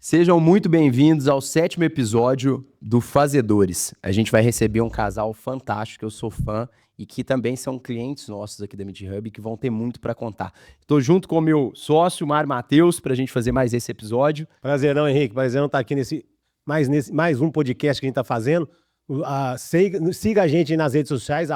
Sejam muito bem-vindos ao 7º episódio do Fazedores. A gente vai receber um casal fantástico, que eu sou fã, e que também são clientes nossos aqui da MediHub, que vão ter muito para contar. Estou junto com o meu sócio, Mário Matheus, para a gente fazer mais esse episódio. Prazerão, Henrique. Prazerão estar aqui mais um podcast que a gente está fazendo. Siga a gente aí nas redes sociais,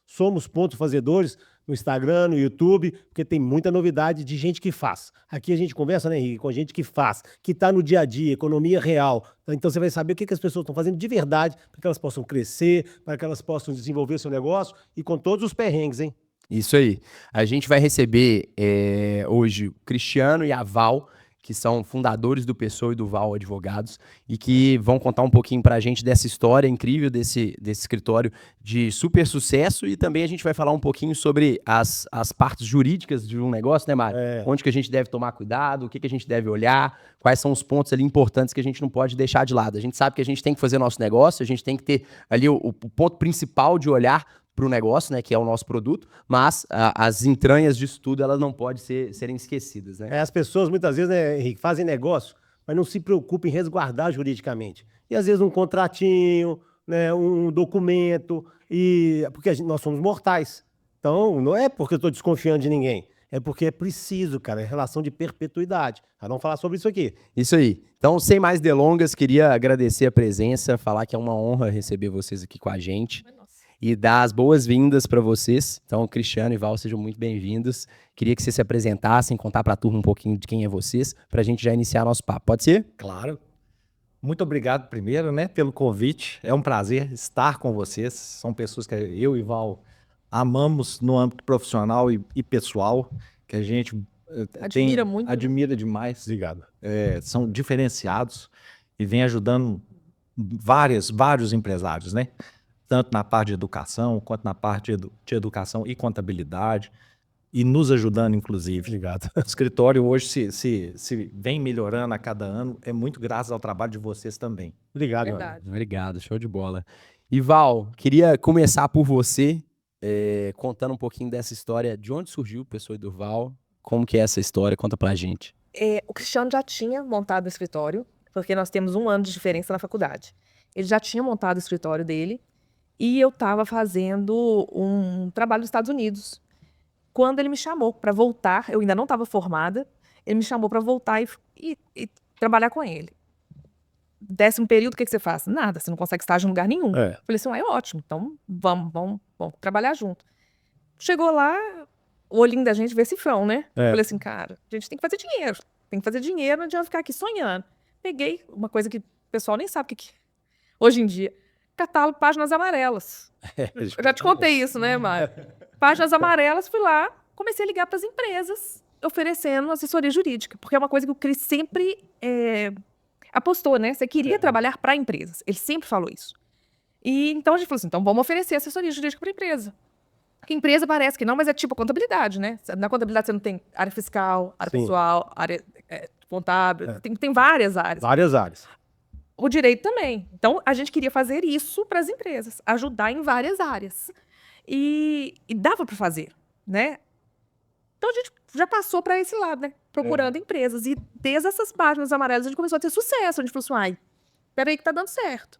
@somos.fazedores, no Instagram, no YouTube, porque tem muita novidade de gente que faz. Aqui a gente conversa, né, Henrique, com gente que faz, que está no dia a dia, economia real. Então você vai saber o que as pessoas estão fazendo de verdade, para que elas possam crescer, para que elas possam desenvolver seu negócio e com todos os perrengues, hein? Isso aí. A gente vai receber hoje o Cristiano e a Val, que são fundadores do Pessoa e do Val Advogados, e que vão contar um pouquinho pra gente dessa história incrível desse escritório de super sucesso, e também a gente vai falar um pouquinho sobre as partes jurídicas de um negócio, né, Mário? Onde que a gente deve tomar cuidado, o que a gente deve olhar, quais são os pontos ali importantes que a gente não pode deixar de lado. A gente sabe que a gente tem que fazer nosso negócio, a gente tem que ter ali o ponto principal de olhar para o negócio, né, que é o nosso produto, mas as entranhas disso tudo, elas não podem serem esquecidas, né? As pessoas muitas vezes, né, Henrique, fazem negócio, mas não se preocupam em resguardar juridicamente. E às vezes um contratinho, né, um documento, porque nós somos mortais. Então, não é porque eu estou desconfiando de ninguém, é porque é preciso, cara, é relação de perpetuidade. Vamos falar sobre isso aqui. Isso aí. Então, sem mais delongas, queria agradecer a presença, falar que é uma honra receber vocês aqui com a gente. E dar as boas-vindas para vocês. Então, Cristiano e Val, sejam muito bem-vindos. Queria que vocês se apresentassem, contar para a turma um pouquinho de quem é vocês, para a gente já iniciar nosso papo. Pode ser? Claro. Muito obrigado primeiro, né, pelo convite. É um prazer estar com vocês. São pessoas que eu e Val amamos no âmbito profissional e pessoal, que a gente admira demais. Obrigado. São diferenciados e vem ajudando vários empresários, né? Tanto na parte de educação, quanto na parte de educação e contabilidade, e nos ajudando, inclusive. Obrigado. O escritório hoje se vem melhorando a cada ano, é muito graças ao trabalho de vocês também. Obrigado. Obrigado, show de bola. E Val, queria começar por você, contando um pouquinho dessa história, de onde surgiu o Pessoa e do Val, como que é essa história, conta pra gente. O Cristiano já tinha montado o escritório, porque nós temos 1 ano de diferença na faculdade. Ele já tinha montado o escritório dele, e eu estava fazendo um trabalho nos Estados Unidos. Quando ele me chamou para voltar, eu ainda não estava formada, ele me chamou para voltar e trabalhar com ele. 10º período, o que você faz? Nada, você não consegue estágio em lugar nenhum. Falei assim, é ótimo, então vamos trabalhar junto. Chegou lá, o olhinho da gente vê cifrão, né? Falei assim, cara, a gente tem que fazer dinheiro, não adianta ficar aqui sonhando. Peguei uma coisa que o pessoal nem sabe o que é hoje em dia. Catálogo Páginas Amarelas. Eu já te contei isso, né, Mário? Páginas Amarelas, fui lá, comecei a ligar para as empresas, oferecendo assessoria jurídica, porque é uma coisa que o Cris sempre apostou, né? Você queria trabalhar para empresas. Ele sempre falou isso. E então a gente falou assim, então vamos oferecer assessoria jurídica para empresa. Porque empresa parece que não, mas é tipo contabilidade, né? Na contabilidade você não tem área fiscal, área pessoal, área contábil, tem várias áreas. Várias áreas. O direito também. Então, a gente queria fazer isso para as empresas, ajudar em várias áreas. E dava para fazer, né? Então, a gente já passou para esse lado, né? Procurando empresas. E desde essas páginas amarelas, a gente começou a ter sucesso. A gente falou assim, peraí que tá dando certo.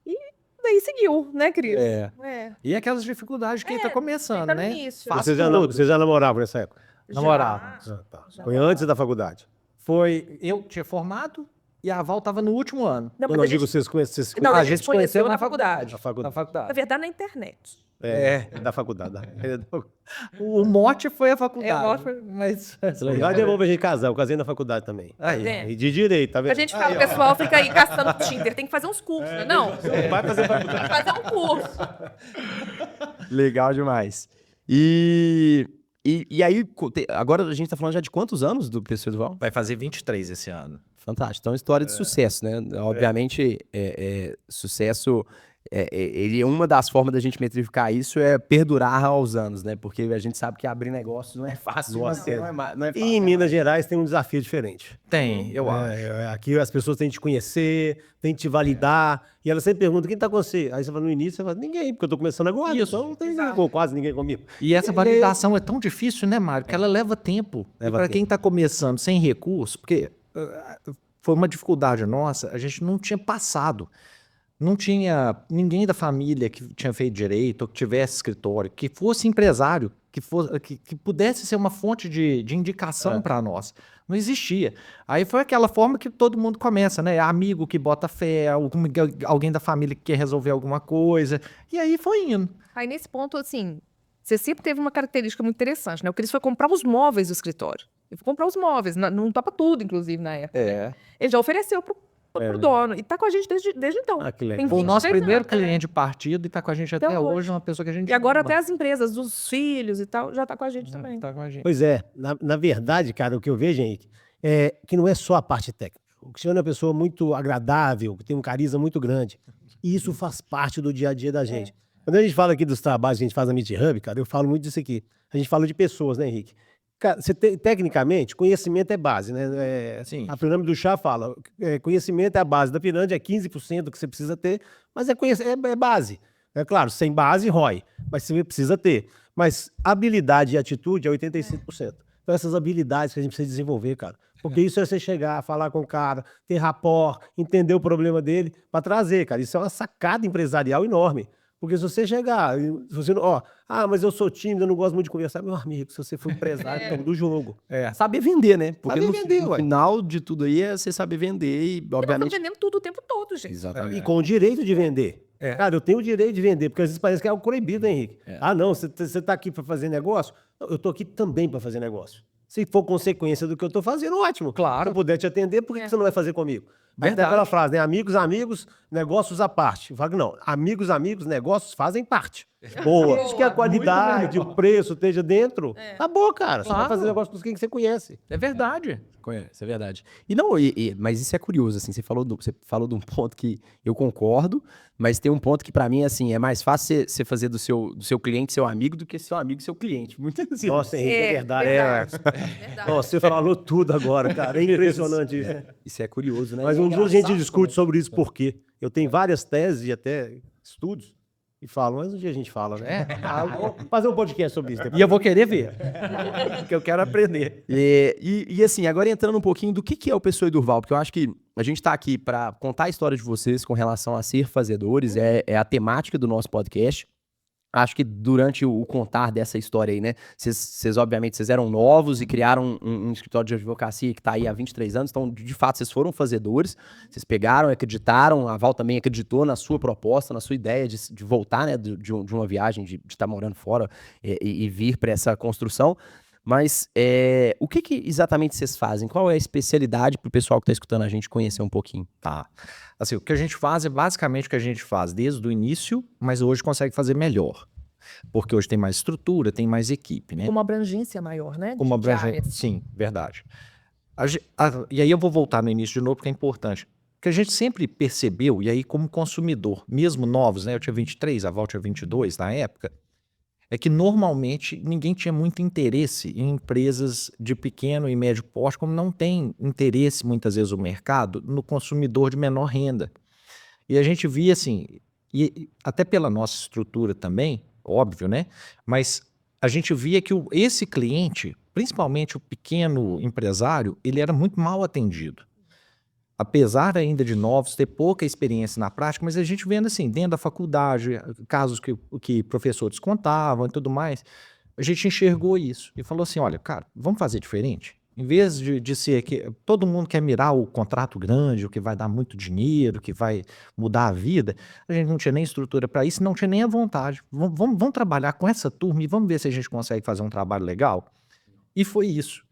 E daí seguiu, né, Cris? E aquelas dificuldades que quem tá começando, tá no né? início. Vocês já namoravam nessa época? Namorávamos. Foi antes da faculdade? Eu tinha formado e a Val estava no último ano. Não, Quando eu digo vocês conhecem... Não, A gente se conheceu na faculdade. Na faculdade. Na verdade, na internet. Da faculdade. O mote foi a faculdade. Mas... Lá devolve a gente casar. Eu casei na faculdade também. Aí. E de direito, tá vendo? A gente fala, o pessoal fica aí gastando Tinder. Tem que fazer uns cursos, né? Não. Vai fazer faculdade. Fazer um curso. Legal demais. E aí, agora a gente tá falando já de quantos anos do Pessoa e do Val? Vai fazer 23 esse ano. Fantástico. Então, história de sucesso, né? Obviamente, sucesso, ele, uma das formas da gente metrificar isso é perdurar aos anos, né? Porque a gente sabe que abrir negócio não é fácil. Não é fácil. E em Minas Gerais tem um desafio diferente. Tem, eu acho. Aqui as pessoas têm que te conhecer, têm que te validar, e elas sempre perguntam, quem tá com você? Aí você fala, no início, você fala, ninguém, porque eu tô começando agora, então não tem ninguém, quase ninguém comigo. E essa validação é tão difícil, né, Mário? Que ela leva tempo. Para quem tá começando sem recurso, porque foi uma dificuldade nossa, a gente não tinha passado. Não tinha ninguém da família que tinha feito direito, ou que tivesse escritório, que fosse empresário, que pudesse ser uma fonte de indicação para nós. Não existia. Aí foi aquela forma que todo mundo começa, né? Amigo que bota fé, alguém da família que quer resolver alguma coisa. E aí foi indo. Aí, nesse ponto, assim, você sempre teve uma característica muito interessante, né? O Cris foi comprar os móveis do escritório. Ele foi comprar os móveis, não topa tudo, inclusive, na época. Ele já ofereceu pro dono. E tá com a gente desde então. Ah, que legal. Tem Foi o nosso 23 primeiro anos, né? cliente de partido e tá com a gente até hoje, uma pessoa que a gente E agora ama. até as empresas dos filhos e tal, já tá com a gente também. Tá com a gente. Pois é, na verdade, cara, o que eu vejo, Henrique, é que não é só a parte técnica. O Cristiano é uma pessoa muito agradável, que tem um carisma muito grande. E isso faz parte do dia a dia da gente. Quando a gente fala aqui dos trabalhos que a gente faz na Meet Hub, cara, eu falo muito disso aqui. A gente fala de pessoas, né, Henrique? Cara, tecnicamente, conhecimento é base, né? Sim. A pirâmide do chá fala, conhecimento é a base da pirâmide, é 15% que você precisa ter, mas é base. É claro, sem base, rói, mas você precisa ter. Mas habilidade e atitude é 85%. Então, essas habilidades que a gente precisa desenvolver, cara. Porque isso é você chegar, falar com o cara, ter rapport, entender o problema dele, para trazer, cara. Isso é uma sacada empresarial enorme. Porque se você chegar, se você não, mas eu sou tímido, eu não gosto muito de conversar, meu amigo, se você for empresário, então, do jogo. Saber vender, né? Porque Saber vender, no ué. final de tudo aí é você saber vender e, Nós obviamente... estamos vendendo tudo o tempo todo, gente. Exatamente. E com o direito de vender. Cara, eu tenho o direito de vender, porque às vezes parece que é algo proibido, hein, Henrique? Ah, não, você tá aqui para fazer negócio? Não, eu tô aqui também para fazer negócio. Se for consequência do que eu tô fazendo, ótimo. Claro. Se eu puder te atender, por que você não vai fazer comigo? Mas tem Verdade. aquela frase, né? Amigos, amigos, negócios à parte. Eu falo que não, amigos, amigos, negócios fazem parte. Boa. Acho que a qualidade, o preço esteja dentro, acabou, cara. Você vai Claro. fazer negócio com quem você conhece. É verdade. Conhece, é verdade. E não, mas isso é curioso, assim, você falou de um ponto que eu concordo, mas tem um ponto que pra mim, assim, é mais fácil você fazer do seu cliente seu amigo do que seu amigo seu cliente. Muito assim. Nossa, Henrique, é verdade. Verdade. Nossa, você falou tudo agora, cara. É impressionante isso. Isso é curioso, né? Mas um dia a gente discute sobre isso, por quê? Eu tenho várias teses e até estudos e falo, mas um dia a gente fala, né? Vou fazer um podcast sobre isso depois. E eu vou querer ver. Porque eu quero aprender. E assim, agora entrando um pouquinho do que é o Pessoa e Durval, porque eu acho que a gente tá aqui pra contar a história de vocês com relação a ser fazedores, é a temática do nosso podcast. Acho que durante o contar dessa história aí, né, vocês obviamente, vocês eram novos e criaram um escritório de advocacia que tá aí há 23 anos, então, de fato, vocês foram fazedores, vocês pegaram, acreditaram, a Val também acreditou na sua proposta, na sua ideia de voltar, né, de uma viagem, de estar morando fora e vir para essa construção. Mas o que exatamente vocês fazem? Qual é a especialidade para o pessoal que está escutando a gente conhecer um pouquinho? Tá. Assim, o que a gente faz é basicamente o que a gente faz desde o início, mas hoje consegue fazer melhor. Porque hoje tem mais estrutura, tem mais equipe, né? Com uma abrangência maior, né? Uma de abrangência. áreas. Sim, verdade. E aí eu vou voltar no início de novo, porque é importante. O que a gente sempre percebeu, e aí como consumidor, mesmo novos, né? Eu tinha 23, a Val tinha 22 na época, é que normalmente ninguém tinha muito interesse em empresas de pequeno e médio porte, como não tem interesse muitas vezes o mercado no consumidor de menor renda. E a gente via assim, e até pela nossa estrutura também, óbvio, né? Mas a gente via que esse cliente, principalmente o pequeno empresário, ele era muito mal atendido. Apesar ainda de novos, ter pouca experiência na prática, mas a gente vendo assim, dentro da faculdade, casos que professores contavam e tudo mais, a gente enxergou isso e falou assim, olha, cara, vamos fazer diferente? Em vez de ser que todo mundo quer mirar o contrato grande, o que vai dar muito dinheiro, que vai mudar a vida, a gente não tinha nem estrutura para isso, não tinha nem a vontade. Vamos trabalhar com essa turma e vamos ver se a gente consegue fazer um trabalho legal? E foi isso.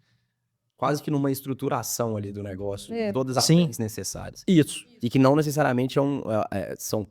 Quase que numa estruturação ali do negócio, todas as Sim. ações necessárias. Isso. E que não necessariamente são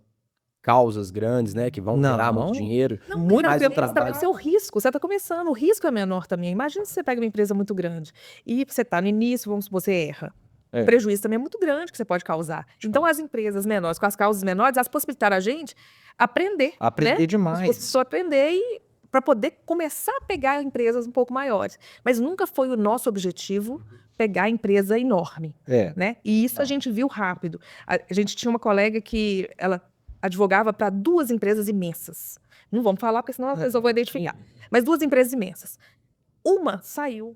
causas grandes, né, que vão Não. gerar muito dinheiro. Não, Muito mas mais você o trabalho. o seu risco, você está começando, o risco é menor também. Imagina se você pega uma empresa muito grande e você está no início, vamos supor, você erra. O prejuízo também é muito grande que você pode causar. Então, as empresas menores, com as causas menores, elas possibilitaram a gente aprender. Aprender né? demais. Só aprender e para poder começar a pegar empresas um pouco maiores. Mas nunca foi o nosso objetivo pegar empresa enorme. Né? E isso a gente viu rápido. A gente tinha uma colega que ela advogava para 2 empresas imensas. Não vamos falar, porque senão a pessoa vai identificar. Mas 2 empresas imensas. Uma saiu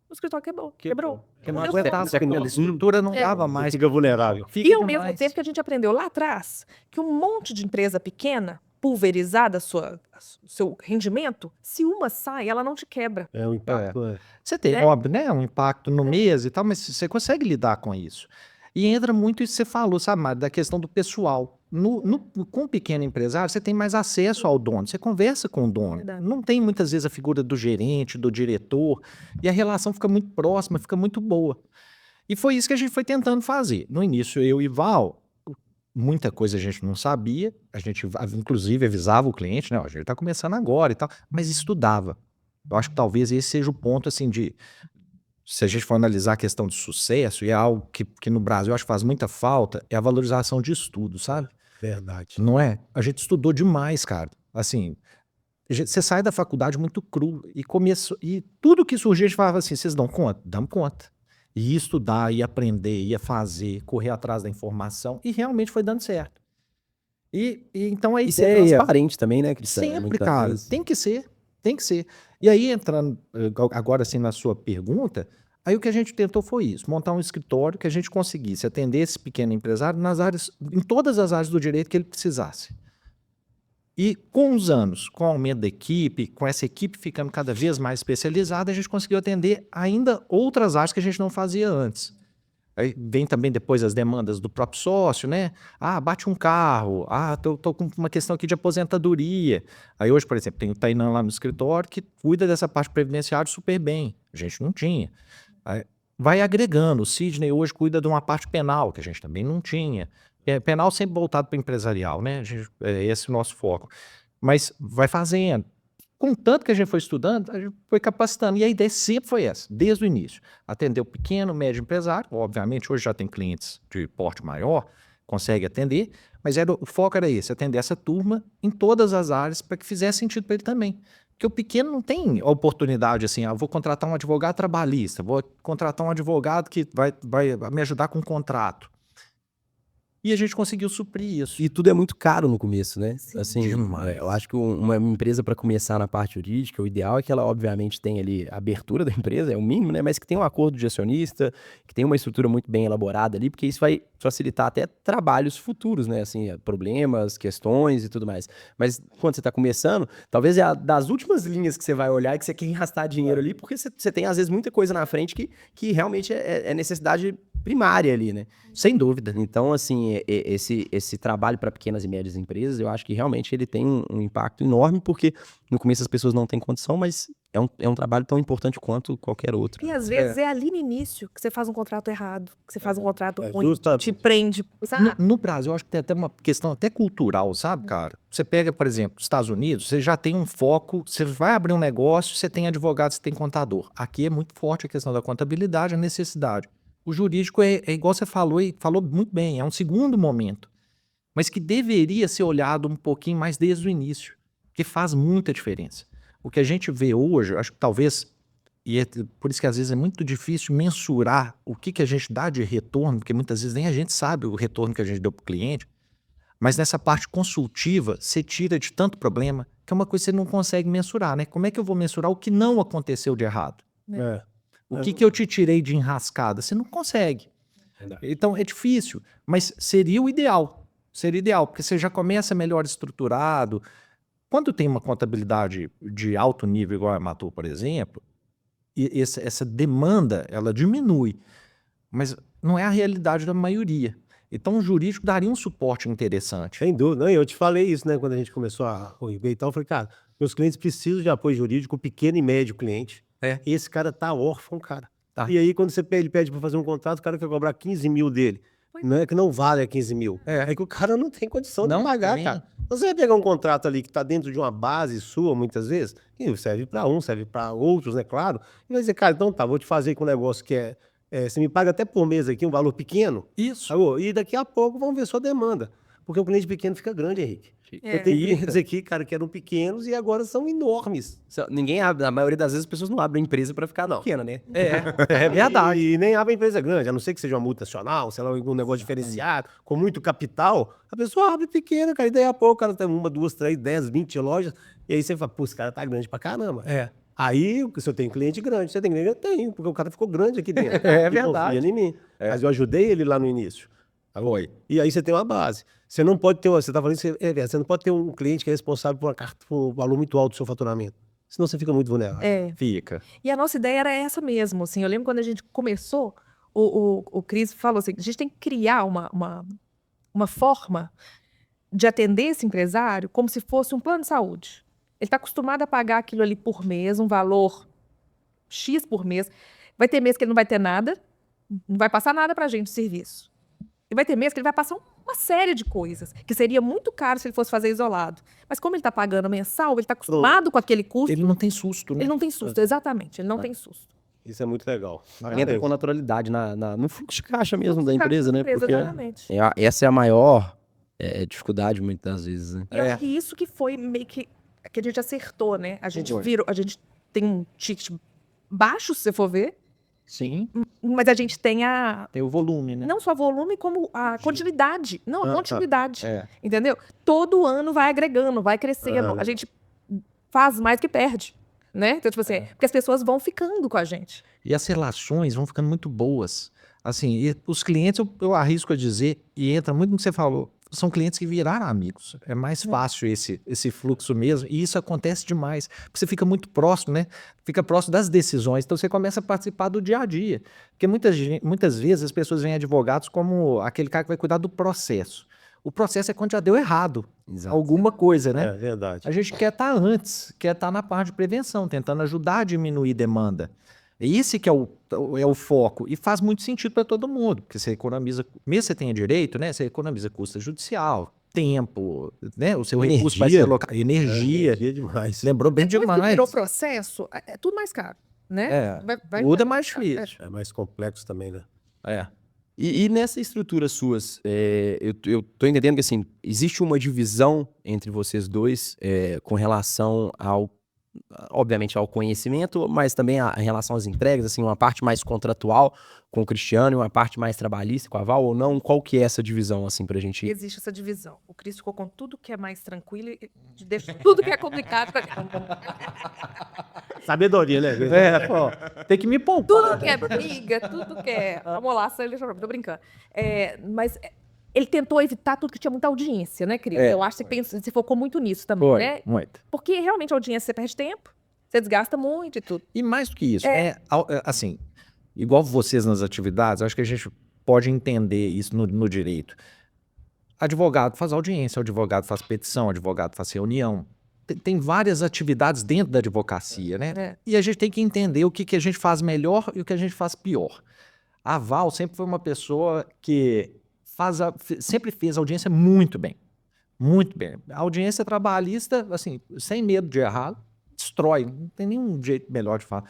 o escritório quebrou. Porque não Deu aguentava, certo. a estrutura não É. dava mais. Fica vulnerável. Fica E ao mesmo demais. tempo que a gente aprendeu lá atrás que um monte de empresa pequena, pulverizada o seu rendimento, se uma sai, ela não te quebra. É um impacto. Você tem, É. óbvio, né, um impacto no mês e tal, mas você consegue lidar com isso. E entra muito isso que você falou, sabe, Mário, da questão do pessoal. Com o pequeno empresário, você tem mais acesso ao dono, você conversa com o dono. Verdade. Não tem muitas vezes a figura do gerente, do diretor, e a relação fica muito próxima, fica muito boa. E foi isso que a gente foi tentando fazer. No início, eu e Val, muita coisa a gente não sabia, a gente inclusive avisava o cliente, né, ó, a gente está começando agora e tal, mas estudava. Eu acho que talvez esse seja o ponto, assim, se a gente for analisar a questão de sucesso, e é algo que no Brasil eu acho que faz muita falta, é a valorização de estudo, sabe? Verdade. Não é? A gente estudou demais, cara. Assim, você sai da faculdade muito cru e tudo que surgia a gente falava assim, vocês dão conta? Damos conta. E ia estudar, ia aprender, ia fazer, correr atrás da informação, e realmente foi dando certo. Então a E ser ideia... transparente também, né, Cristiano? Sempre, Muitas cara. vezes. Tem que ser. Tem que ser. E aí, entrando agora assim na sua pergunta, aí o que a gente tentou foi isso, montar um escritório que a gente conseguisse atender esse pequeno empresário em todas as áreas do direito que ele precisasse. E com os anos, com o aumento da equipe, com essa equipe ficando cada vez mais especializada, a gente conseguiu atender ainda outras áreas que a gente não fazia antes. Aí vem também depois as demandas do próprio sócio, né? Ah, bate um carro. Ah, tô com uma questão aqui de aposentadoria. Aí hoje, por exemplo, tem o Tainan lá no escritório que cuida dessa parte previdenciária super bem. A gente não tinha. Aí vai agregando. O Sidney hoje cuida de uma parte penal, que a gente também não tinha. Penal sempre voltado para empresarial, né? É esse o nosso foco. Mas vai fazendo. Com tanto que a gente foi estudando, a gente foi capacitando. E a ideia sempre foi essa, desde o início. Atender o pequeno, médio empresário. Obviamente, hoje já tem clientes de porte maior, consegue atender. Mas o foco era esse, atender essa turma em todas as áreas para que fizesse sentido para ele também. Porque o pequeno não tem oportunidade assim, vou contratar um advogado trabalhista, vou contratar um advogado que vai me ajudar com um contrato. E a gente conseguiu suprir isso. E tudo é muito caro no começo, né? Sim. Assim, Demais. eu acho que uma empresa para começar na parte jurídica, o ideal é que ela obviamente tenha ali a abertura da empresa, é o mínimo, né? Mas que tenha um acordo de acionista, que tenha uma estrutura muito bem elaborada ali, porque isso vai facilitar até trabalhos futuros, né? Assim, problemas, questões e tudo mais. Mas quando você está começando, talvez é das últimas linhas que você vai olhar e que você quer enrastar dinheiro ali, porque você tem às vezes muita coisa na frente que realmente é necessidade primária ali, né? Sem dúvida. Então, assim, esse trabalho para pequenas e médias empresas, eu acho que realmente ele tem um impacto enorme, porque no começo as pessoas não têm condição, mas é um trabalho tão importante quanto qualquer outro. E às vezes é ali no início que você faz um contrato errado, que você faz um contrato ruim, justamente. te prende, sabe? No Brasil, eu acho que tem até uma questão até cultural, sabe, cara? Você pega, por exemplo, os Estados Unidos, você já tem um foco, você vai abrir um negócio, você tem advogado, você tem contador. Aqui é muito forte a questão da contabilidade, a necessidade. O jurídico é igual você falou, e falou muito bem, é um segundo momento, mas que deveria ser olhado um pouquinho mais desde o início, que faz muita diferença. O que a gente vê hoje, acho que talvez, e é por isso que às vezes é muito difícil mensurar o que a gente dá de retorno, porque muitas vezes nem a gente sabe o retorno que a gente deu para o cliente, mas nessa parte consultiva, você tira de tanto problema, que é uma coisa que você não consegue mensurar, né? Como é que eu vou mensurar o que não aconteceu de errado? É. O que eu te tirei de enrascada? Você não consegue. Então é difícil, mas seria o ideal. Seria ideal, porque você já começa melhor estruturado. Quando tem uma contabilidade de alto nível, igual a Matou, por exemplo, e essa demanda, ela diminui. Mas não é a realidade da maioria. Então o jurídico daria um suporte interessante. Sem dúvida. Não, eu te falei isso, né? Quando a gente começou a ver e tal, eu falei, cara, meus clientes precisam de apoio jurídico, pequeno e médio cliente. É. Esse cara tá órfão, cara. Tá. E aí, quando ele pede para fazer um contrato, o cara quer cobrar 15 mil dele. Não é que não vale 15 mil. É que o cara não tem condição Não de pagar, tem. cara. Você vai pegar um contrato ali que tá dentro de uma base sua, muitas vezes, que serve para um, serve para outros, né? Claro. E vai dizer, cara, então tá, vou te fazer com um negócio que você me paga até por mês aqui, um valor pequeno. Isso. E daqui a pouco vamos ver sua demanda. Porque o cliente pequeno fica grande, Henrique. É. Eu tenho clientes aqui, cara, que eram pequenos e agora são enormes. Ninguém abre, a maioria das vezes as pessoas não abrem empresa para ficar pequena, né? É verdade. E nem abre empresa grande, a não ser que seja uma multinacional, sei lá, um negócio diferenciado, com muito capital. A pessoa abre pequena, cara, e daí a pouco o cara tem 1, 2, 3, 10, 20 lojas. E aí você fala, pô, esse cara tá grande pra caramba. Aí, se eu tenho cliente grande, você tem cliente? Eu tenho, porque o cara ficou grande aqui dentro. É E verdade. confia em mim. Mas eu ajudei ele lá no início. Foi. E aí você tem uma base. Você não pode ter, você tá falando isso, você não pode ter um cliente que é responsável por um valor muito alto do seu faturamento. Senão você fica muito vulnerável. É. Fica. E a nossa ideia era essa mesmo, assim. Eu lembro quando a gente começou, o Cris falou assim, a gente tem que criar uma forma de atender esse empresário como se fosse um plano de saúde. Ele está acostumado a pagar aquilo ali por mês, um valor X por mês. Vai ter mês que ele não vai ter nada, não vai passar nada para a gente de serviço. E vai ter mês que ele vai passar uma série de coisas, que seria muito caro se ele fosse fazer isolado. Mas como ele está pagando mensal, ele está acostumado com aquele custo. Ele não tem susto, né? Ele não tem susto, exatamente, ele não tem susto. Isso é muito legal. Entra com naturalidade no fluxo de caixa mesmo da empresa, né? Porque Exatamente. essa é a maior dificuldade, muitas das vezes, né? E acho que isso que foi meio que a gente acertou, né? A gente tem um ticket baixo, se você for ver, Sim. mas a gente tem Tem o volume, né? não só volume, como a continuidade. Não, a continuidade. É. Entendeu? Todo ano vai agregando, vai crescendo. A gente faz mais que perde, né? Então, tipo assim, porque as pessoas vão ficando com a gente. E as relações vão ficando muito boas. Assim, e os clientes, eu arrisco a dizer, e entra muito no que você falou, são clientes que viraram amigos. É mais fácil esse fluxo mesmo, e isso acontece demais. Porque você fica muito próximo, né? Fica próximo das decisões, então você começa a participar do dia a dia. Porque muitas vezes as pessoas veem advogados como aquele cara que vai cuidar do processo. O processo é quando já deu errado. Exato. Alguma coisa, né? É verdade. A gente quer estar antes, quer estar na parte de prevenção, tentando ajudar a diminuir demanda. Esse que é o foco, e faz muito sentido para todo mundo, porque você economiza, mesmo que você tenha direito, né? Você economiza custo judicial, tempo, né? O seu recurso vai ser alocado, energia. Energia demais. Lembrou bem Depois que demais. virou processo, é tudo mais caro, né? Tudo é mais difícil. É mais complexo também, né? É. E nessa estrutura suas, eu tô entendendo que assim, existe uma divisão entre vocês dois com relação obviamente ao conhecimento, mas também em relação às entregas, assim, uma parte mais contratual com o Cristiano e uma parte mais trabalhista com a Val, ou não? Qual que é essa divisão, assim, pra gente... Existe essa divisão. O Cris ficou com tudo que é mais tranquilo e deixa tudo que é complicado pra Sabedoria, né? Pô, tem que me poupar. tudo que é briga, tudo que é amolaça, ele já tô brincando. Mas ele tentou evitar tudo que tinha muita audiência, né, Cris? Eu acho que você focou muito nisso também, Foi, né? muito. Porque realmente a audiência você perde tempo, você desgasta muito e tudo. E mais do que isso, assim, igual vocês nas atividades, acho que a gente pode entender isso no direito. Advogado faz audiência, advogado faz petição, advogado faz reunião. Tem várias atividades dentro da advocacia, né? E a gente tem que entender o que a gente faz melhor e o que a gente faz pior. A Val sempre foi uma pessoa que sempre fez audiência muito bem. Muito bem. A audiência trabalhista, assim, sem medo de errar, destrói. Não tem nenhum jeito melhor de falar.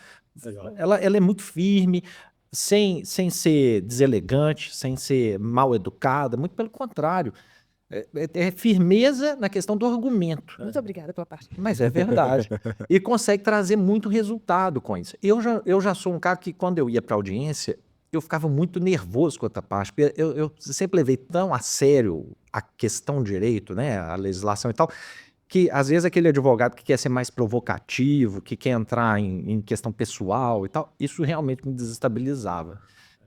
Ela é muito firme, sem ser deselegante, sem ser mal educada, muito pelo contrário. É firmeza na questão do argumento. Muito obrigada pela parte. Mas é verdade. E consegue trazer muito resultado com isso. Eu já sou um cara que, quando eu ia para audiência, eu ficava muito nervoso com outra parte, porque eu sempre levei tão a sério a questão do direito, né, a legislação e tal, que às vezes aquele advogado que quer ser mais provocativo, que quer entrar em questão pessoal e tal, isso realmente me desestabilizava.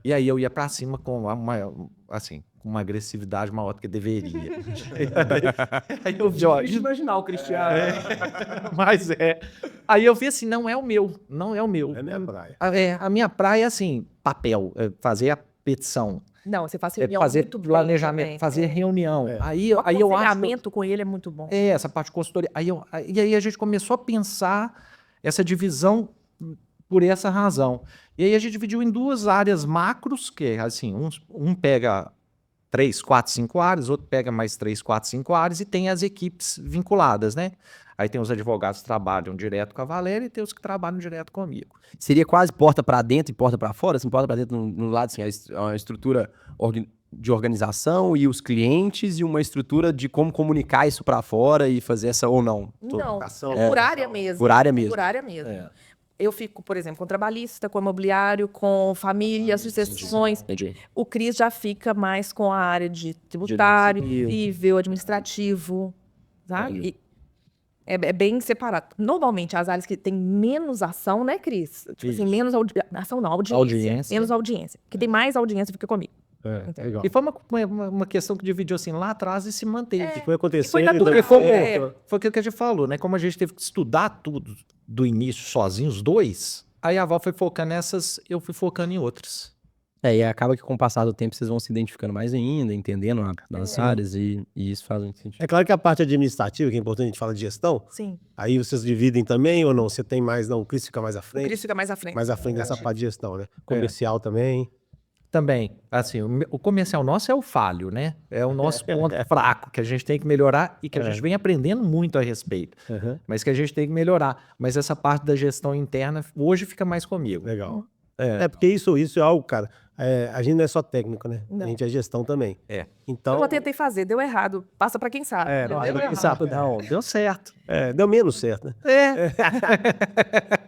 E aí eu ia para cima com uma agressividade maior do que deveria. Aí eu vi, ó, imaginar o Cristiano. mas Aí eu vi assim, não é o meu. É minha praia. A minha praia é assim, papel, fazer a petição, Não, você faz reunião fazer muito bem planejamento, também. fazer reunião. Aí O eu acho... aconselhamento com ele é muito bom. essa parte de consultoria. E aí a gente começou a pensar essa divisão por essa razão. E aí a gente dividiu em duas áreas macros, que é assim, um pega 3, 4, 5 áreas, outro pega mais 3, 4, 5 áreas, e tem as equipes vinculadas, né? Aí tem os advogados que trabalham direto com a Valéria e tem os que trabalham direto comigo. Seria quase porta para dentro e porta para fora? Assim, porta para dentro no lado, assim, a estrutura de organização e os clientes, e uma estrutura de como comunicar isso para fora e fazer essa ou não? Não, por área mesmo. Por área mesmo. Por área mesmo. Eu fico, por exemplo, com trabalhista, com imobiliário, com família, sucessões. Entendi. O Cris já fica mais com a área de tributário, civil, administrativo, sabe? É bem separado. Normalmente, as áreas que tem menos ação, né, Cris? Tipo assim, menos ação não, audiência. Menos audiência. Que tem mais audiência fica comigo. Entendeu? Legal. E foi uma questão que dividiu assim lá atrás e se manteve. Foi acontecendo. Foi natural. Porque foi, É. foi aquilo que a gente falou, né? Como a gente teve que estudar tudo do início sozinho, os dois, aí a Val foi focando nessas, eu fui focando em outras. E acaba que com o passar do tempo vocês vão se identificando mais ainda, entendendo as áreas e isso faz muito sentido. É claro que a parte administrativa, que é importante, a gente fala de gestão, Sim. aí vocês dividem também ou não? Você tem mais, não, o Cris fica mais à O frente? Cris fica mais à frente. Mais à frente dessa parte de gestão, né? Comercial também. Também, assim, o comercial nosso é o falho, né? É o nosso ponto fraco, que a gente tem que melhorar e que a gente vem aprendendo muito a respeito, mas que a gente tem que melhorar. Mas essa parte da gestão interna hoje fica mais comigo. Legal. Porque isso é algo, cara, a gente não é só técnico, né? Não. A gente é gestão também. Então, Eu já tentei fazer, deu errado. Passa pra quem sabe. Não, deu certo. deu menos certo, né? É.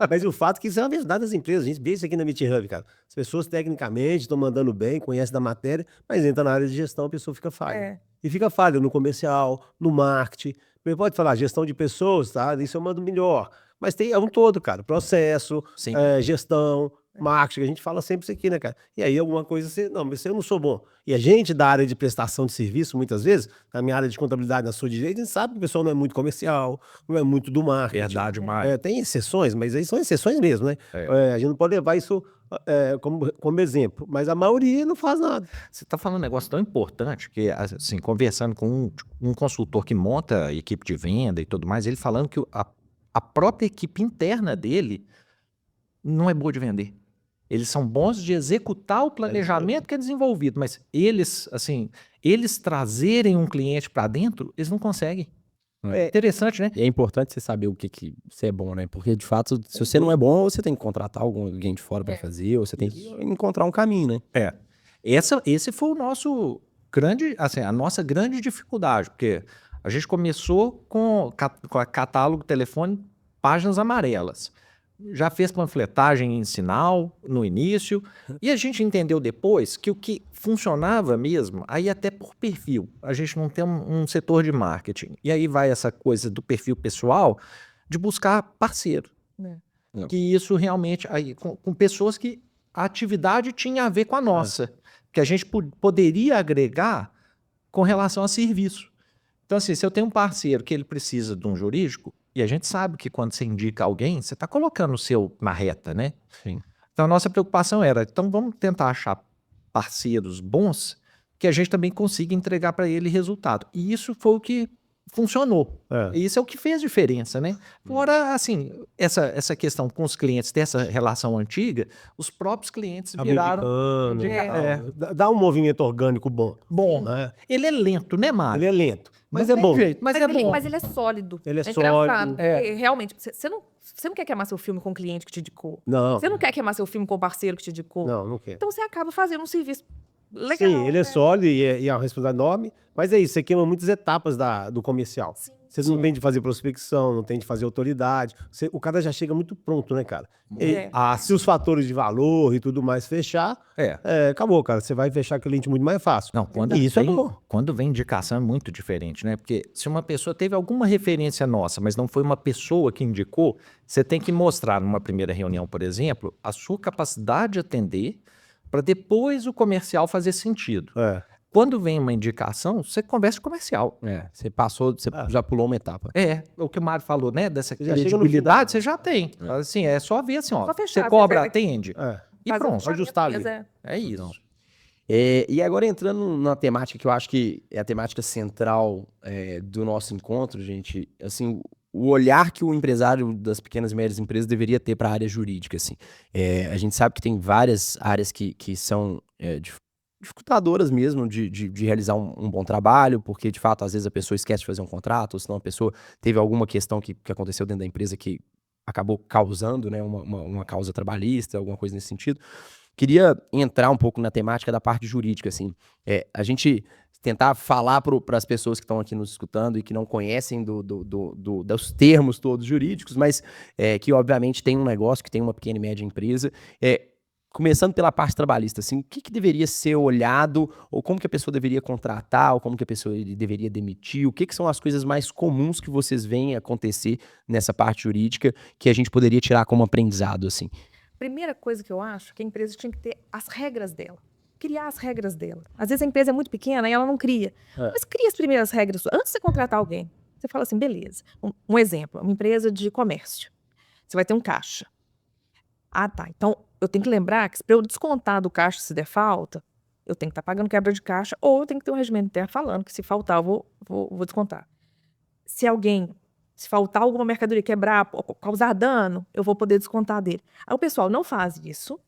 Mas o fato é que isso é uma verdade das empresas. A gente vê isso aqui na Meet Hub, cara. As pessoas tecnicamente estão mandando bem, conhecem da matéria, mas entra na área de gestão, a pessoa fica falha. E fica falha no comercial, no marketing. Você pode falar gestão de pessoas, tá? Isso eu mando melhor. Mas é um todo, cara. Processo, Sim. gestão, marketing, a gente fala sempre isso aqui, né, cara? E aí alguma coisa você, não, mas eu não sou bom. E a gente da área de prestação de serviço, muitas vezes, na minha área de contabilidade, na sua direita, a gente sabe que o pessoal não é muito comercial, não é muito do marketing. Verdade, Mário. Tem exceções, mas aí são exceções mesmo, né? A gente não pode levar isso como exemplo, mas a maioria não faz nada. Você está falando um negócio tão importante que, assim, conversando com um consultor que monta a equipe de venda e tudo mais, ele falando que a própria equipe interna dele não é boa de vender. Eles são bons de executar o planejamento que é desenvolvido, mas eles trazerem um cliente para dentro, eles não conseguem. É interessante, né? E é importante você saber o que você é bom, né? Porque, de fato, se você não é bom, você tem que contratar alguém de fora para fazer, ou você tem que encontrar um caminho, né? Esse foi o nosso grande, assim, a nossa grande dificuldade, porque a gente começou com catálogo, telefone, páginas amarelas. Já fez panfletagem em sinal no início, e a gente entendeu depois que o que funcionava mesmo, aí até por perfil, a gente não tem um setor de marketing, e aí vai essa coisa do perfil pessoal de buscar parceiro. Que isso realmente, aí, com pessoas que a atividade tinha a ver com a nossa, que a gente poderia agregar com relação a serviço. Então, assim, se eu tenho um parceiro que ele precisa de um jurídico, e a gente sabe que quando você indica alguém, você está colocando o seu na reta, né? Sim. Então, a nossa preocupação era, então vamos tentar achar parceiros bons que a gente também consiga entregar para ele resultado. E isso foi o que funcionou. E isso é o que fez diferença, né? Fora, assim, essa questão com os clientes, ter essa relação antiga, os próprios clientes viraram... Dá um movimento orgânico bom. Né? Ele é lento, né, Mário? Ele é lento, mas Não é tem bom. jeito, mas é bom. Mas ele é sólido. Ele é engraçado. sólido. Realmente, você não quer queimar seu filme com o cliente que te indicou. Não. Você não quer queimar seu filme com o parceiro que te indicou. Não quer. Então você acaba fazendo um serviço legal. Sim, ele é sólido e é uma responsabilidade enorme, mas é isso, você queima muitas etapas do comercial. Você não tem de fazer prospecção, não tem de fazer autoridade. O cara já chega muito pronto, né, cara? Se os fatores de valor e tudo mais fechar, acabou, cara. Você vai fechar cliente muito mais fácil. Não, quando vem indicação é muito diferente, né? Porque se uma pessoa teve alguma referência nossa, mas não foi uma pessoa que indicou, você tem que mostrar numa primeira reunião, por exemplo, a sua capacidade de atender para depois o comercial fazer sentido. Quando vem uma indicação, você conversa com o comercial. Você já pulou uma etapa. O que o Mário falou, né? Dessa já credibilidade, você já tem. Assim, é só ver assim, ó. Só fechar, você cobra, atende. E pronto. Ajustar ali. É isso. E agora entrando na temática que eu acho que é a temática central do nosso encontro, gente, assim, o olhar que o empresário das pequenas e médias empresas deveria ter para a área jurídica, assim. A gente sabe que tem várias áreas que são dificultadoras mesmo de realizar um bom trabalho, porque de fato às vezes a pessoa esquece de fazer um contrato, ou senão a pessoa teve alguma questão que aconteceu dentro da empresa que acabou causando, né, uma causa trabalhista, alguma coisa nesse sentido. Queria entrar um pouco na temática da parte jurídica, assim. A gente tentar falar para as pessoas que estão aqui nos escutando e que não conhecem dos termos todos jurídicos, mas que obviamente tem um negócio, que tem uma pequena e média empresa, começando pela parte trabalhista, assim, o que deveria ser olhado, ou como que a pessoa deveria contratar, ou como que a pessoa deveria demitir, o que são as coisas mais comuns que vocês veem acontecer nessa parte jurídica que a gente poderia tirar como aprendizado, assim? Primeira coisa que eu acho que a empresa tinha que ter as regras dela. Criar as regras dela. Às vezes a empresa é muito pequena e ela não cria. Mas cria as primeiras regras. Antes de você contratar alguém, você fala assim, beleza. Um exemplo, uma empresa de comércio. Você vai ter um caixa. Ah, tá. Então, eu tenho que lembrar que para eu descontar do caixa se der falta, eu tenho que estar pagando quebra de caixa ou eu tenho que ter um regimento interno falando que se faltar, eu vou descontar. Se faltar alguma mercadoria, quebrar, causar dano, eu vou poder descontar dele. Aí o pessoal não faz isso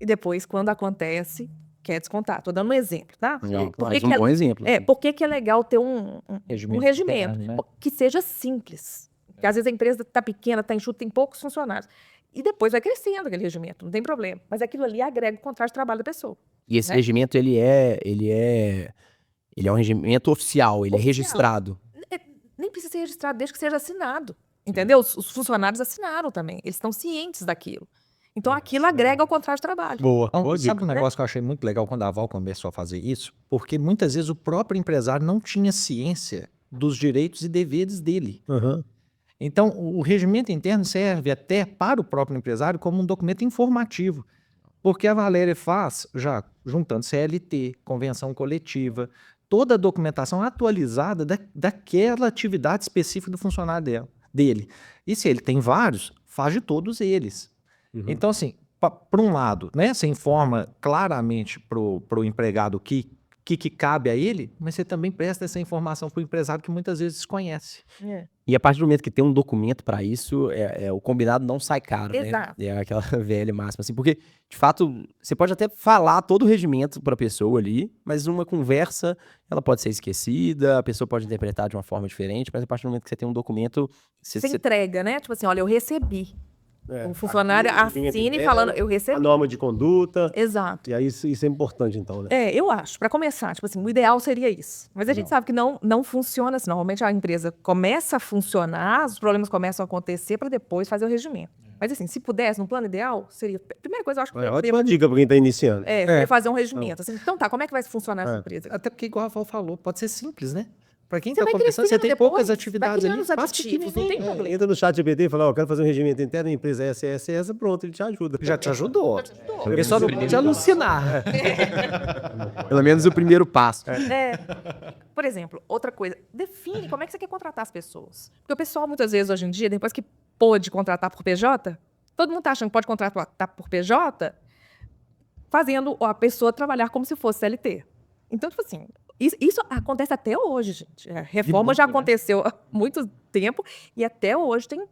e depois, quando acontece, quer descontar. Estou dando um exemplo, tá? Mais um bom exemplo. Por que é legal ter um regimento interno, né? que seja simples? Porque às vezes a empresa está pequena, está enxuta, tem poucos funcionários. E depois vai crescendo aquele regimento, não tem problema. Mas aquilo ali agrega o contrato de trabalho da pessoa. E esse né? regimento, ele é um regimento oficial, ele é Oficial. registrado. Nem precisa ser registrado desde que seja assinado. Entendeu? Os funcionários assinaram também. Eles estão cientes daquilo. Então, aquilo agrega ao contrato de trabalho. Boa. Então, Boa sabe dica. um negócio que eu achei muito legal quando a Val começou a fazer isso? Porque muitas vezes o próprio empresário não tinha ciência dos direitos e deveres dele. Aham. Então, o regimento interno serve até para o próprio empresário como um documento informativo. Porque a Valéria faz, já juntando CLT, convenção coletiva, toda a documentação atualizada daquela atividade específica do funcionário dele. E se ele tem vários, faz de todos eles. Uhum. Então, assim, por um lado, né, você informa claramente para o empregado o que cabe a ele, mas você também presta essa informação para o empresário que muitas vezes desconhece. E a partir do momento que tem um documento para isso, o combinado não sai caro, Exato. né? É aquela velha máxima, assim, porque, de fato, você pode até falar todo o regimento para a pessoa ali, mas uma conversa, ela pode ser esquecida, a pessoa pode interpretar de uma forma diferente, mas a partir do momento que você tem um documento, Você entrega, né? Tipo assim, olha, eu recebi. O funcionário Aqui, assine é, falando, eu a recebi. norma de conduta. Exato. E aí isso é importante, então, né? Eu acho, para começar, tipo assim, o ideal seria isso. Mas a gente sabe que não funciona assim. Normalmente a empresa começa a funcionar, os problemas começam a acontecer para depois fazer o regimento. Mas assim, se pudesse, no plano ideal, seria... Primeira coisa, eu acho que É ótima dica para quem está iniciando. seria fazer um regimento. Assim, então tá, como é que vai funcionar essa empresa? Até porque, igual a Val falou, pode ser simples, né? Para quem Você está vai começando, você crescendo tem depois, poucas vai atividades criando ali, os faz adjetivos, não tem pequenininho. problema. Entra no chat GPT e fala, quero fazer um regimento interno, a empresa é essa, pronto, ele te ajuda. Já te ajudou. ajudou. Ele só não pode alucinar. pelo menos o primeiro passo. Por exemplo, outra coisa, define como é que você quer contratar as pessoas. Porque o pessoal, muitas vezes, hoje em dia, depois que pôde contratar por PJ, todo mundo tá achando que pode contratar por PJ, fazendo a pessoa trabalhar como se fosse CLT. Então, tipo assim, isso acontece até hoje, gente. A reforma já aconteceu há muito tempo e até hoje tem...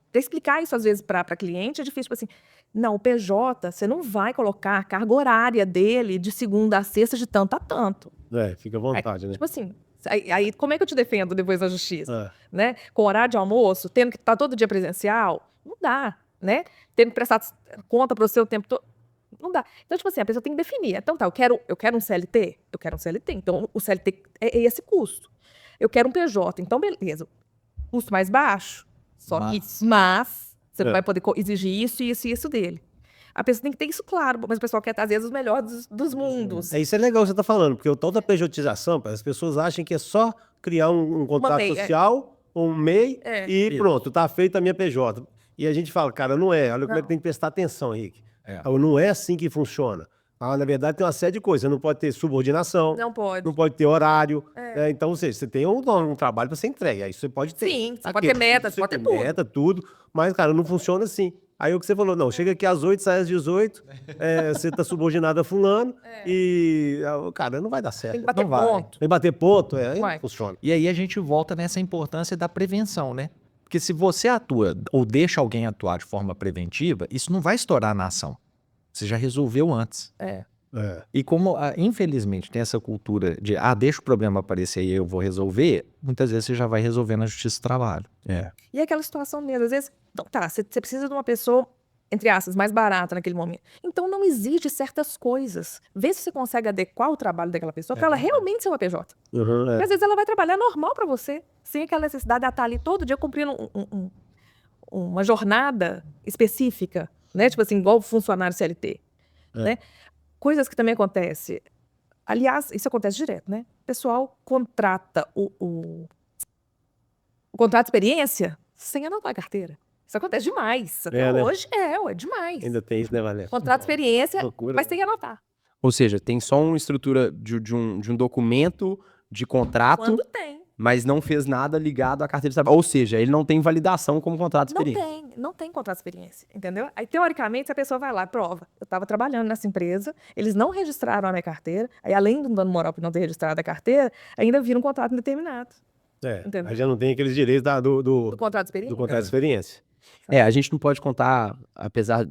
Para explicar isso, às vezes, para cliente, é difícil. Tipo assim, não, o PJ, você não vai colocar a carga horária dele de segunda a sexta de tanto a tanto. Fica à vontade, né? Tipo assim, aí como é que eu te defendo depois da justiça? É. Né? Com horário de almoço, tendo que estar todo dia presencial, não dá, né? Tendo que prestar conta para o seu tempo todo, não dá. Então, tipo assim, a pessoa tem que definir. Então, tá, eu quero um CLT? Eu quero um CLT. Então, o CLT é esse custo. Eu quero um PJ. Então, beleza. Custo mais baixo, mas você não vai poder exigir isso, isso e isso dele. A pessoa tem que ter isso claro, mas o pessoal quer, às vezes, os melhores dos mundos. Isso é legal que você está falando, porque o tal da pejotização, as pessoas acham que é só criar um contrato MEI, social, um MEI, e Isso. pronto, tá feita a minha PJ. E a gente fala, cara, não é. Olha como é que tem que prestar atenção, Henrique. Não é assim que funciona. Na verdade, tem uma série de coisas. Você não pode ter subordinação. Não pode. Não pode ter horário. Então, ou seja, você tem um trabalho para ser entregue. Aí você pode ter. Sim, você pode ter meta, você pode ter tudo. Meta, tudo. Mas, cara, não funciona assim. Aí o que você falou, não, chega aqui às 8, sai às 18, você tá subordinado a fulano e, cara, não vai dar certo. Tem que bater Não vai. ponto. Tem que bater ponto, aí Vai. não funciona. E aí a gente volta nessa importância da prevenção, né? Porque se você atua ou deixa alguém atuar de forma preventiva, isso não vai estourar na ação. Você já resolveu antes. E como, infelizmente, tem essa cultura de, deixa o problema aparecer e eu vou resolver, muitas vezes você já vai resolver na justiça do trabalho. E é aquela situação mesmo, às vezes, então tá, você precisa de uma pessoa, entre aspas, mais barata naquele momento. Então não exige certas coisas. Vê se você consegue adequar o trabalho daquela pessoa para ela realmente ser uma PJ. Porque às vezes ela vai trabalhar normal para você, sem aquela necessidade de estar ali todo dia cumprindo uma jornada específica, né? Tipo assim, igual funcionário CLT, né? Coisas que também acontecem. Aliás, isso acontece direto, né? O pessoal contrata o contrato de experiência sem anotar a carteira. Isso acontece demais. Até né? hoje, é demais. Ainda tem isso, né, Valéria? Contrato de experiência, Loucura, mas tem que anotar. Ou seja, tem só uma estrutura de um documento de contrato, Quando tem. mas não fez nada ligado à carteira de trabalho. Ou seja, ele não tem validação como contrato de experiência. Não tem contrato de experiência, entendeu? Aí, teoricamente, a pessoa vai lá e prova. Eu estava trabalhando nessa empresa, eles não registraram a minha carteira, aí além do dano moral por não ter registrado a carteira, ainda vira um contrato indeterminado. Aí já não tem aqueles direitos Do contrato de experiência. do contrato de experiência. A gente não pode contar, apesar,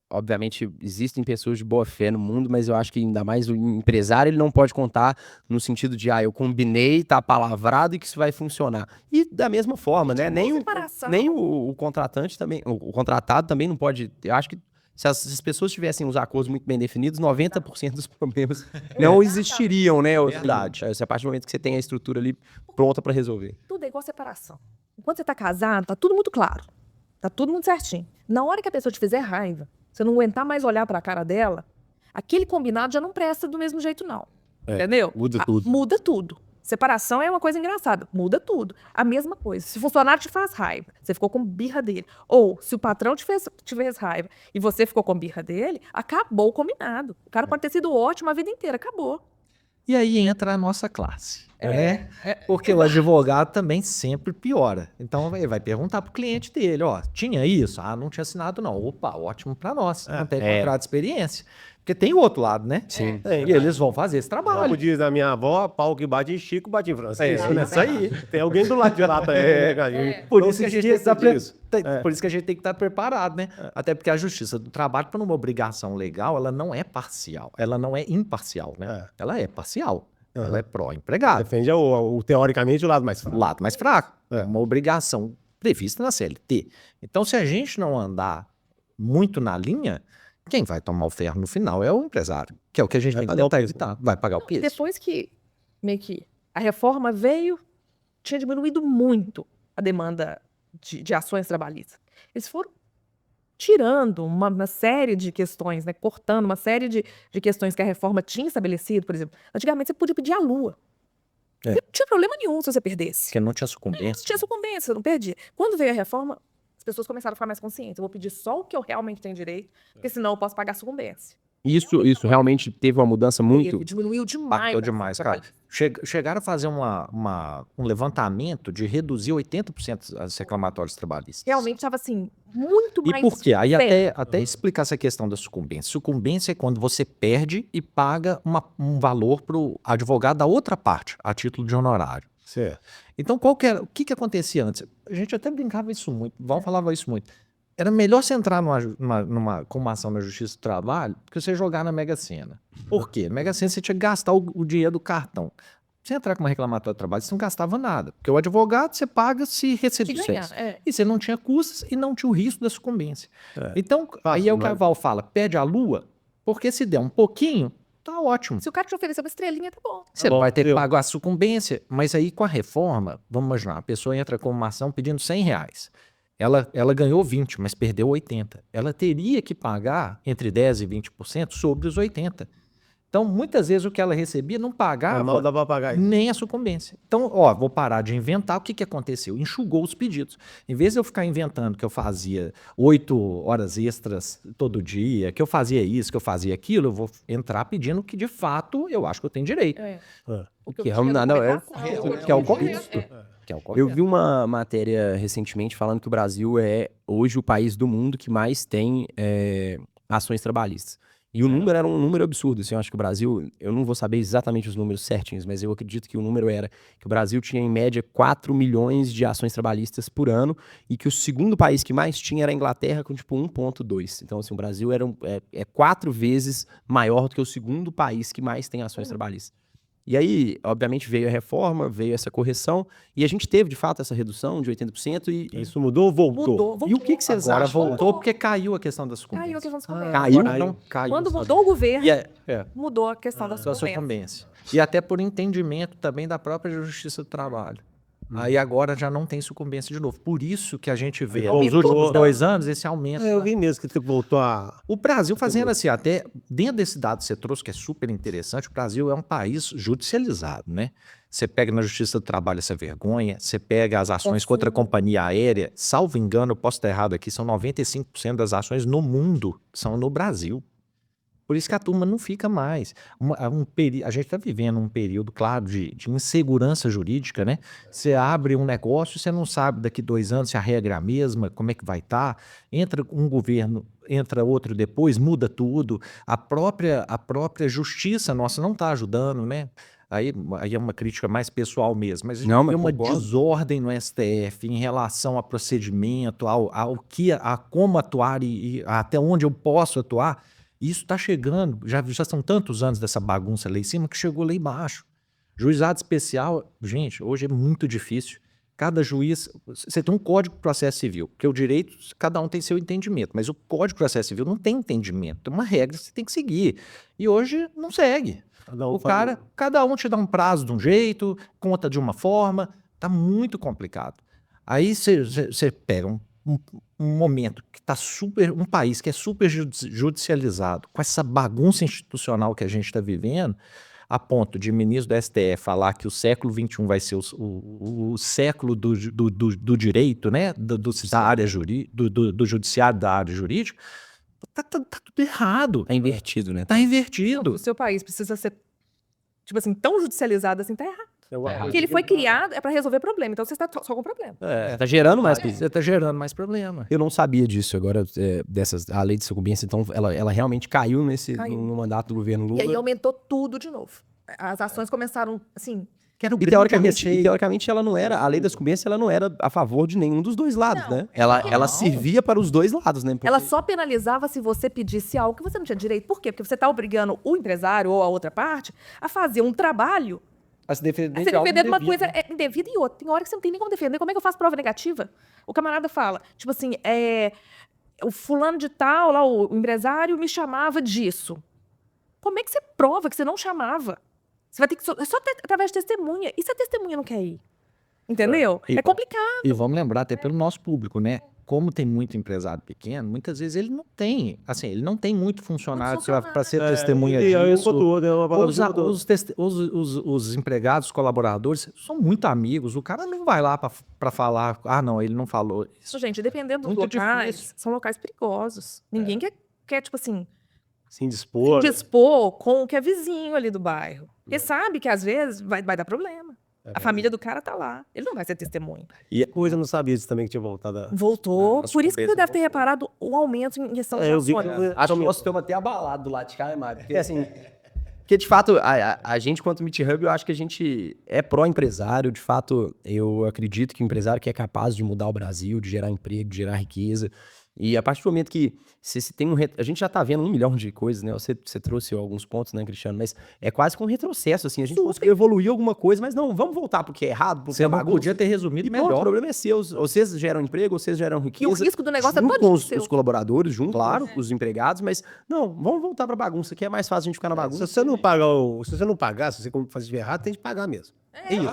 obviamente, existem pessoas de boa fé no mundo, mas eu acho que ainda mais o empresário, ele não pode contar no sentido de, eu combinei, tá palavrado e que isso vai funcionar. E da mesma forma, né, nem o contratante também, o contratado também não pode, eu acho que se as pessoas tivessem os acordos muito bem definidos, 90% dos problemas não existiriam, né? Verdade. Assim, a partir do momento que você tem a estrutura ali pronta para resolver. Tudo é igual separação. Enquanto você tá casado, tá tudo muito claro. Tá tudo muito certinho. Na hora que a pessoa te fizer raiva, você não aguentar mais olhar pra cara dela, aquele combinado já não presta do mesmo jeito, não. Entendeu? Muda tudo. Muda tudo. Separação é uma coisa engraçada. Muda tudo. A mesma coisa. Se o funcionário te faz raiva, você ficou com birra dele. Ou se o patrão te fez raiva e você ficou com birra dele, acabou o combinado. O cara pode ter sido ótimo a vida inteira. Acabou. E aí entra a nossa classe, né? Porque o advogado também sempre piora. Então ele vai perguntar pro cliente dele, tinha isso? Não tinha assinado não. Opa, ótimo para nós. Não tem contrato de experiência. Porque tem o outro lado, né? Sim. E eles vão fazer esse Como trabalho. diz a minha avó, pau que bate em Chico, bate em França. Isso aí. Tem alguém do lado de lá. Cara. Por Não isso que a se gente tem que esqueça estar disso. Por isso que a gente tem que estar preparado, né? Até porque a justiça do trabalho, por uma obrigação legal, ela não é parcial, ela não é imparcial, né? Ela é parcial. Ela é pró-empregado. Defende teoricamente o lado mais fraco. O lado mais fraco. É uma obrigação prevista na CLT. Então, se a gente não andar muito na linha, quem vai tomar o ferro no final é o empresário, que é o que a gente tem que tentar evitar. Vai pagar o preço. Depois que meio que a reforma veio, tinha diminuído muito a demanda de ações trabalhistas. Eles foram tirando uma série de questões, né? Cortando uma série de questões que a reforma tinha estabelecido. Por exemplo, antigamente você podia pedir a lua. Não tinha problema nenhum se você perdesse. Porque não tinha sucumbência. Não tinha sucumbência, você não perdia. Quando veio a reforma, as pessoas começaram a ficar mais conscientes. Eu vou pedir só o que eu realmente tenho direito, porque senão eu posso pagar sucumbência. Isso realmente teve uma mudança muito... Diminuiu demais. Impactou demais, cara. Chegaram a fazer um levantamento de reduzir 80% as reclamatórios trabalhistas. Realmente estava assim, muito mais... E por quê? Aí perto. até explicar essa questão da sucumbência. Sucumbência é quando você perde e paga um valor para o advogado da outra parte, a título de honorário. Certo. Então, o que acontecia antes? A gente até brincava isso muito, Val falava isso muito. Era melhor você entrar com uma ação na Justiça do Trabalho do que você jogar na Mega Sena. Por quê? Na Mega Sena você tinha que gastar o dinheiro do cartão. Você entrar com uma reclamatória de trabalho, você não gastava nada. Porque o advogado você paga se receber sucesso. E você não tinha custos e não tinha o risco da sucumbência. Então, aí é o que a Val fala, pede a lua, porque se der um pouquinho, tá ótimo. Se o cara te oferecer uma estrelinha, tá bom. Você vai ter que pagar a sucumbência. Mas aí com a reforma, vamos imaginar, a pessoa entra com uma ação pedindo R$100. Ela ganhou 20, mas perdeu 80. Ela teria que pagar entre 10% e 20% sobre os 80. Então, muitas vezes o que ela recebia não pagava Não dá pra pagar. nem a sucumbência. Então, vou parar de inventar. O que aconteceu? Enxugou os pedidos. Em vez de eu ficar inventando que eu fazia 8 horas extras todo dia, que eu fazia isso, que eu fazia aquilo, eu vou entrar pedindo que, de fato, eu acho que eu tenho direito. O que é o correto. Eu vi uma matéria recentemente falando que o Brasil é hoje o país do mundo que mais tem ações trabalhistas. E o número era um número absurdo. Assim, eu acho que o Brasil, eu não vou saber exatamente os números certinhos, mas eu acredito que o número era que o Brasil tinha em média 4 milhões de ações trabalhistas por ano e que o segundo país que mais tinha era a Inglaterra com tipo 1,2. Então assim, o Brasil é 4 vezes maior do que o segundo país que mais tem ações trabalhistas. E aí, obviamente, veio a reforma, veio essa correção, e a gente teve, de fato, essa redução de 80%. E isso mudou ou voltou? E o que vocês Agora acham? voltou porque caiu a questão da sucumbência. Caiu a questão da sucumbência. Caiu. Quando mudou o governo, E mudou a questão da da sucumbência. sucumbência. E até por entendimento também da própria Justiça do Trabalho. Aí agora já não tem sucumbência de novo. Por isso que a gente vê nos Aumentou. últimos 2 anos esse aumento. Eu vi mesmo que tu voltou a... O Brasil fazendo assim, até dentro desse dado que você trouxe, que é super interessante, o Brasil é um país judicializado, né? Você pega na Justiça do Trabalho essa vergonha, você pega as ações contra a companhia aérea, salvo engano, eu posso estar errado aqui, são 95% das ações no mundo são no Brasil. Por isso que a turma não fica mais. A gente está vivendo um período, claro, de insegurança jurídica, né? Você abre um negócio, você não sabe daqui 2 anos se a regra é a mesma, como é que vai estar. Entra um governo, entra outro depois, muda tudo. A própria justiça nossa não está ajudando, né? Aí é uma crítica mais pessoal mesmo, mas a gente Não, vê mas uma concordo. desordem no STF em relação a procedimento, a como atuar e até onde eu posso atuar. Isso está chegando, já são tantos anos dessa bagunça lá em cima que chegou lá embaixo. Juizado especial, gente, hoje é muito difícil. Cada juiz, você tem um código de processo civil, porque o direito, cada um tem seu entendimento, mas o código de processo civil não tem entendimento, tem uma regra que você tem que seguir. E hoje não segue. Cada um te dá um prazo de um jeito, conta de uma forma, tá muito complicado. Aí você pega um momento que está um país que é super judicializado, com essa bagunça institucional que a gente está vivendo, a ponto de ministro do STF falar que o século XXI vai ser o século do direito, né? Da área do judiciário, da área jurídica, tá tudo errado. Tá invertido, né? Tá invertido. O seu país precisa ser, tipo assim, tão judicializado assim, tá errado. errado. Porque ele foi criado é para resolver problema, então você está só com problema. Tá gerando mais. Você tá gerando mais problema. Eu não sabia disso agora, a lei de sucumbência, então ela realmente caiu no mandato do governo Lula. E aí aumentou tudo de novo. As ações começaram, assim... E teoricamente ela não era, a lei da sucumbência ela não era a favor de nenhum dos dois lados, Não. né? Ela servia para os dois lados, né? Porque- Ela só penalizava se você pedisse algo que você não tinha direito. Por quê? Porque você está obrigando o empresário ou a outra parte a fazer um trabalho, A se defender a se defender de uma coisa indevida e outra. Tem hora que você não tem nem como defender. Como é que eu faço prova negativa? O camarada fala, tipo assim, o fulano de tal, lá, o empresário, me chamava disso. Como é que você prova que você não chamava? Você vai ter que... só através de testemunha. E se a testemunha não quer ir? Entendeu? E- É complicado. E vamos lembrar até pelo nosso público, né? Como tem muito empresário pequeno, muitas vezes ele não tem, assim, ele não tem muito funcionário para ser testemunha disso. Os empregados, os colaboradores são muito amigos. O cara não vai lá para falar, não, ele não falou isso. Gente, dependendo dos Muito locais, difícil. são locais perigosos. Ninguém quer, tipo assim, Sem dispor. se dispor com o que é vizinho ali do bairro. Porque sabe que às vezes vai dar problema. A família do cara tá lá. Ele não vai ser testemunha. E a coisa, eu não sabia disso também que tinha voltado. Voltou. nossa, Por isso que você cabeça deve ter reparado o aumento em questão de Eu vi que ações. Acho que nós estamos até abalados do lado de cá, né, Mário? Porque assim. Porque, de fato, a gente, quanto Meet Hub, eu acho que a gente é pró-empresário. De fato, eu acredito que o empresário que é capaz de mudar o Brasil, de gerar emprego, de gerar riqueza. E a partir do momento que se tem a gente já tá vendo 1 milhão de coisas, né? Você trouxe alguns pontos, né, Cristiano? Mas é quase que um retrocesso, assim. A gente conseguiu evoluir alguma coisa, mas não, vamos voltar porque é errado, porque Você é não bagunça. podia ter resumido E pronto, o melhor. problema é seu. Vocês geram emprego, vocês geram riqueza. E o risco do negócio é junto todo com seu. os colaboradores, junto com os empregados, mas não, vamos voltar pra bagunça, que é mais fácil a gente ficar na Se bagunça. você não pagar, se você fazer errado, tem que pagar mesmo.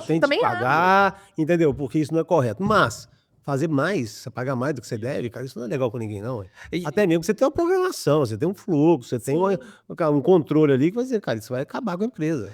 Tem que também pagar, entendeu? Porque isso não é correto. Mas fazer mais, você pagar mais do que você deve, cara, isso não é legal com ninguém, não. Até mesmo que você tem uma programação, você tem um fluxo, você tem um controle ali que vai dizer, cara, isso vai acabar com a empresa.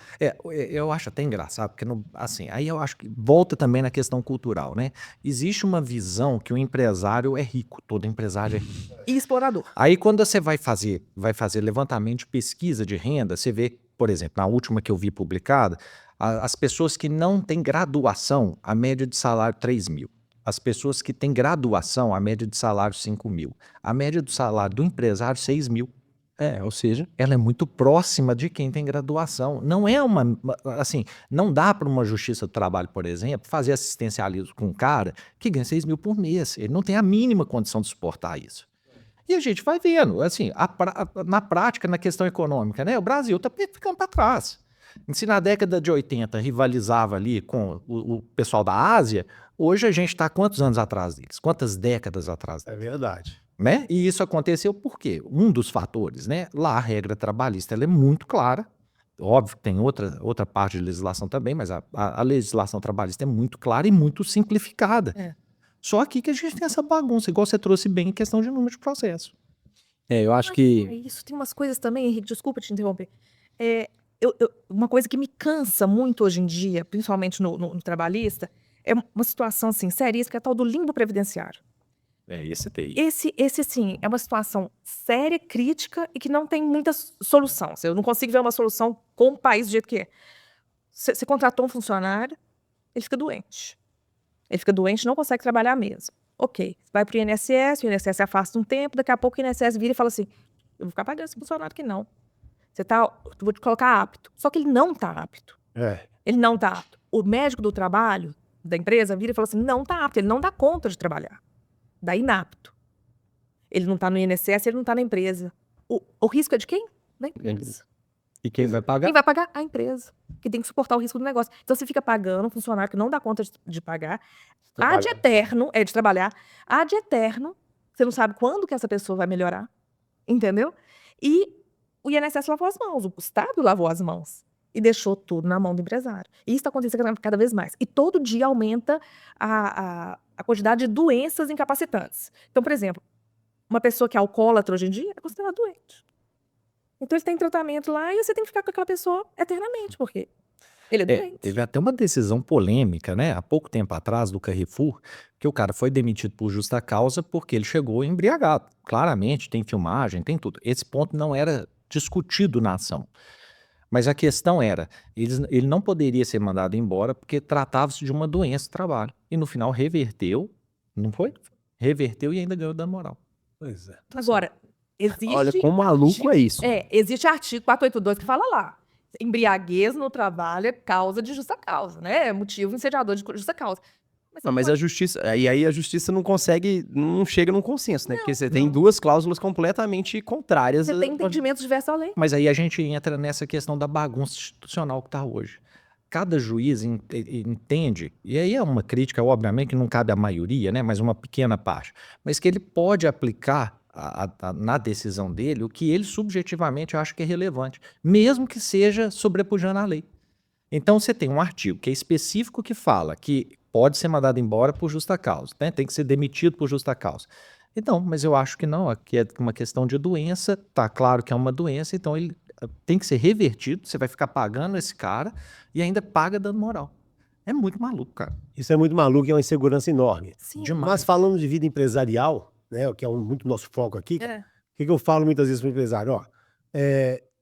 Eu acho até engraçado, porque assim, aí eu acho que volta também na questão cultural, né? Existe uma visão que o empresário é rico, todo empresário é rico. E explorador. Aí quando você vai fazer levantamento de pesquisa de renda, você vê, por exemplo, na última que eu vi publicada, as pessoas que não têm graduação, a média de salário 3 mil. As pessoas que têm graduação, a média de salário 5 mil. A média do salário do empresário, 6 mil. Ou seja, Ela é muito próxima de quem tem graduação. Não é assim, não dá para uma justiça do trabalho, por exemplo, fazer assistencialismo com um cara que ganha 6 mil por mês. Ele não tem a mínima condição de suportar isso. E a gente vai vendo, assim, na prática, na questão econômica, né? O Brasil está ficando para trás. Se na década de 80 rivalizava ali com o pessoal da Ásia, hoje a gente está quantos anos atrás deles? Quantas décadas atrás deles? É verdade. Né? E isso aconteceu por quê? Um dos fatores, né? Lá a regra trabalhista ela é muito clara. óbvio que tem outra parte de legislação também, mas a legislação trabalhista é muito clara e muito simplificada. É. Só aqui que a gente tem essa bagunça, igual você trouxe bem em questão de número de processo. Eu acho É que isso, tem umas coisas também, Henrique, desculpa te interromper. Uma coisa que me cansa muito hoje em dia, principalmente no trabalhista, é uma situação assim, seríssima, que é a tal do limbo previdenciário. Esse tem. Esse sim, é uma situação séria, crítica e que não tem muita solução. Eu não consigo ver uma solução com o país do jeito que é. Você contratou um funcionário, ele fica doente. Ele fica doente e não consegue trabalhar mesmo. Ok, vai pro INSS, o INSS afasta um tempo, daqui a pouco o INSS vira e fala assim, eu vou ficar pagando esse funcionário aqui não. Eu vou te colocar apto. Só que ele não tá apto. Ele não tá apto. O médico do trabalho, da empresa, vira e fala assim, não tá apto, ele não dá conta de trabalhar. Dá inapto. Ele não tá no INSS, ele não tá na empresa. O risco é de quem? Da empresa. E quem vai pagar? Quem vai pagar? A empresa, que tem que suportar o risco do negócio. Então você fica pagando um funcionário que não dá conta de pagar, ad eterno, de trabalhar, ad eterno, você não sabe quando que essa pessoa vai melhorar, entendeu? E o INSS lavou as mãos, o Estado lavou as mãos e deixou tudo na mão do empresário. E isso está acontecendo cada vez mais. E todo dia aumenta a quantidade de doenças incapacitantes. Então, por exemplo, uma pessoa que é alcoólatra hoje em dia é considerada doente. Então ele tem tratamento lá e você tem que ficar com aquela pessoa eternamente, porque ele é doente. Teve até uma decisão polêmica, né? Há pouco tempo atrás, do Carrefour, que o cara foi demitido por justa causa porque ele chegou embriagado. Claramente, tem filmagem, tem tudo. Esse ponto não era discutido na ação. Mas a questão era, ele não poderia ser mandado embora porque tratava-se de uma doença do trabalho. E no final reverteu, não foi? Reverteu e ainda ganhou dano moral. Pois é. Agora, existe... olha, quão maluco é isso. Existe artigo 482 que fala lá. Embriaguez no trabalho é causa de justa causa, né? É motivo insediador de justa causa. Mas a justiça, aí a justiça não consegue, não chega num consenso, né? Porque você tem duas cláusulas completamente contrárias. Você tem entendimentos diversos à lei. Mas aí a gente entra nessa questão da bagunça institucional que está hoje. Cada juiz entende, e aí é uma crítica, obviamente, que não cabe à maioria, né? Mas uma pequena parte. Mas que ele pode aplicar na decisão dele o que ele subjetivamente acha que é relevante, mesmo que seja sobrepujando a lei. Então você tem um artigo que é específico que fala que pode ser mandado embora por justa causa, né? Tem que ser demitido por justa causa. Então, mas eu acho que não, aqui é uma questão de doença, tá claro que é uma doença, então ele tem que ser revertido, você vai ficar pagando esse cara e ainda paga dano moral. É muito maluco, cara. Isso é muito maluco e é uma insegurança enorme. Sim. Demais. Mas falando de vida empresarial, né, que é muito nosso foco aqui, É. o que eu falo muitas vezes para o empresário? Ó,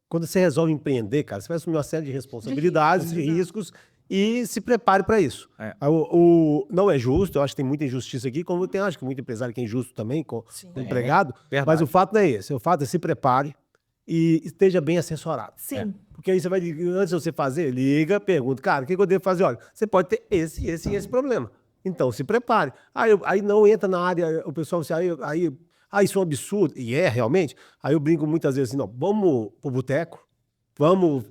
quando você resolve empreender, cara, você vai assumir uma série de responsabilidades, de riscos, e se prepare para isso. Não é justo, eu acho que tem muita injustiça aqui, como tem, acho que muito empresário que é injusto também com o empregado, mas o fato não é esse. O fato é se prepare e esteja bem assessorado. Sim. Porque aí você vai, antes de você fazer, liga, pergunta, cara, o que eu devo fazer? Olha, você pode ter esse e esse problema. Então, se prepare. Aí não entra na área, o pessoal assim, isso é um absurdo, e é realmente. Aí eu brinco muitas vezes assim, não, vamos pro boteco, vamos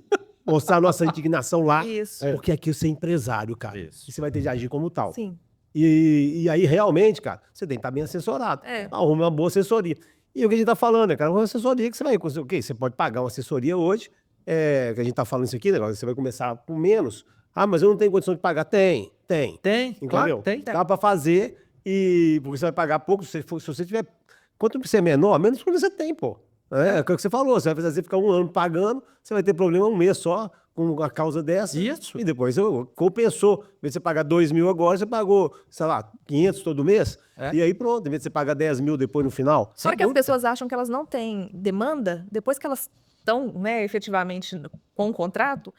mostrar nossa indignação lá, Isso. porque aqui você é empresário, cara, e você vai ter de agir como tal. Sim. E aí, realmente, cara, você tem que estar bem assessorado. Arrume uma boa assessoria. E o que a gente tá falando, cara, uma assessoria que você vai conseguir, ok, você pode pagar uma assessoria hoje, que a gente tá falando isso aqui, né, você vai começar por menos. Mas eu não tenho condição de pagar. Tem. Tem, claro, tem. Dá pra fazer, porque você vai pagar pouco, se você tiver... Quanto você é menor, menos que você tem, pô. É o que você falou, você vai fazer ficar um ano pagando, você vai ter problema um mês só com uma causa dessa. Isso. E depois compensou. Em vez de você pagar 2 mil agora, você pagou, sei lá, 500 todo mês. E aí pronto, em vez de você pagar 10 mil depois no final. Só que as pessoas acham que elas não têm demanda, depois que elas estão, né, efetivamente com o contrato,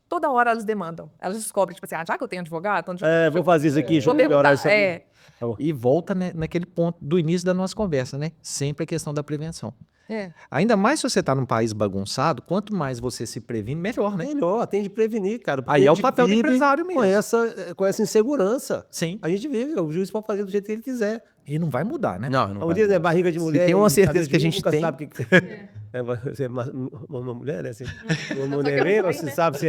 toda hora elas demandam. Elas descobrem, tipo assim, já que eu tenho advogado, então vou fazer isso aqui, deixa eu melhorar isso aqui. E volta, né, naquele ponto do início da nossa conversa, né? Sempre a questão da prevenção. Ainda mais se você está num país bagunçado, quanto mais você se previne, melhor, né? Melhor, tem de prevenir, cara. Aí é o papel do empresário mesmo. Com essa insegurança. Sim. A gente vive, o juiz pode fazer do jeito que ele quiser. E não vai mudar, né? Não Um dia é barriga de mulher. tem uma certeza que a gente nunca tem. sabe o que você é uma mulher, né? Uma mulher vem, você sabe se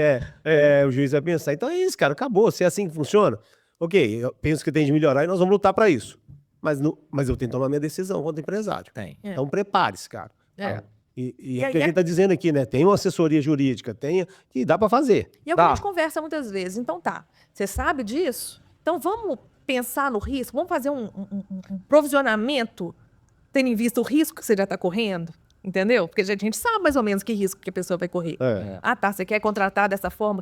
o juiz vai pensar. Então é isso, cara, acabou. Se é assim que funciona, ok, eu penso que tem de melhorar e nós vamos lutar para isso. Mas eu tenho que tomar minha decisão quanto empresário. Tem. Então prepare-se, cara. E é o que a gente está dizendo aqui, né? Tem uma assessoria jurídica, tem, que dá para fazer. E é o que a gente conversa muitas vezes. Então tá, você sabe disso? Então vamos pensar no risco, vamos fazer um provisionamento, tendo em vista o risco que você já está correndo, entendeu? Porque a gente sabe mais ou menos que risco que a pessoa vai correr. Ah, tá, você quer contratar dessa forma,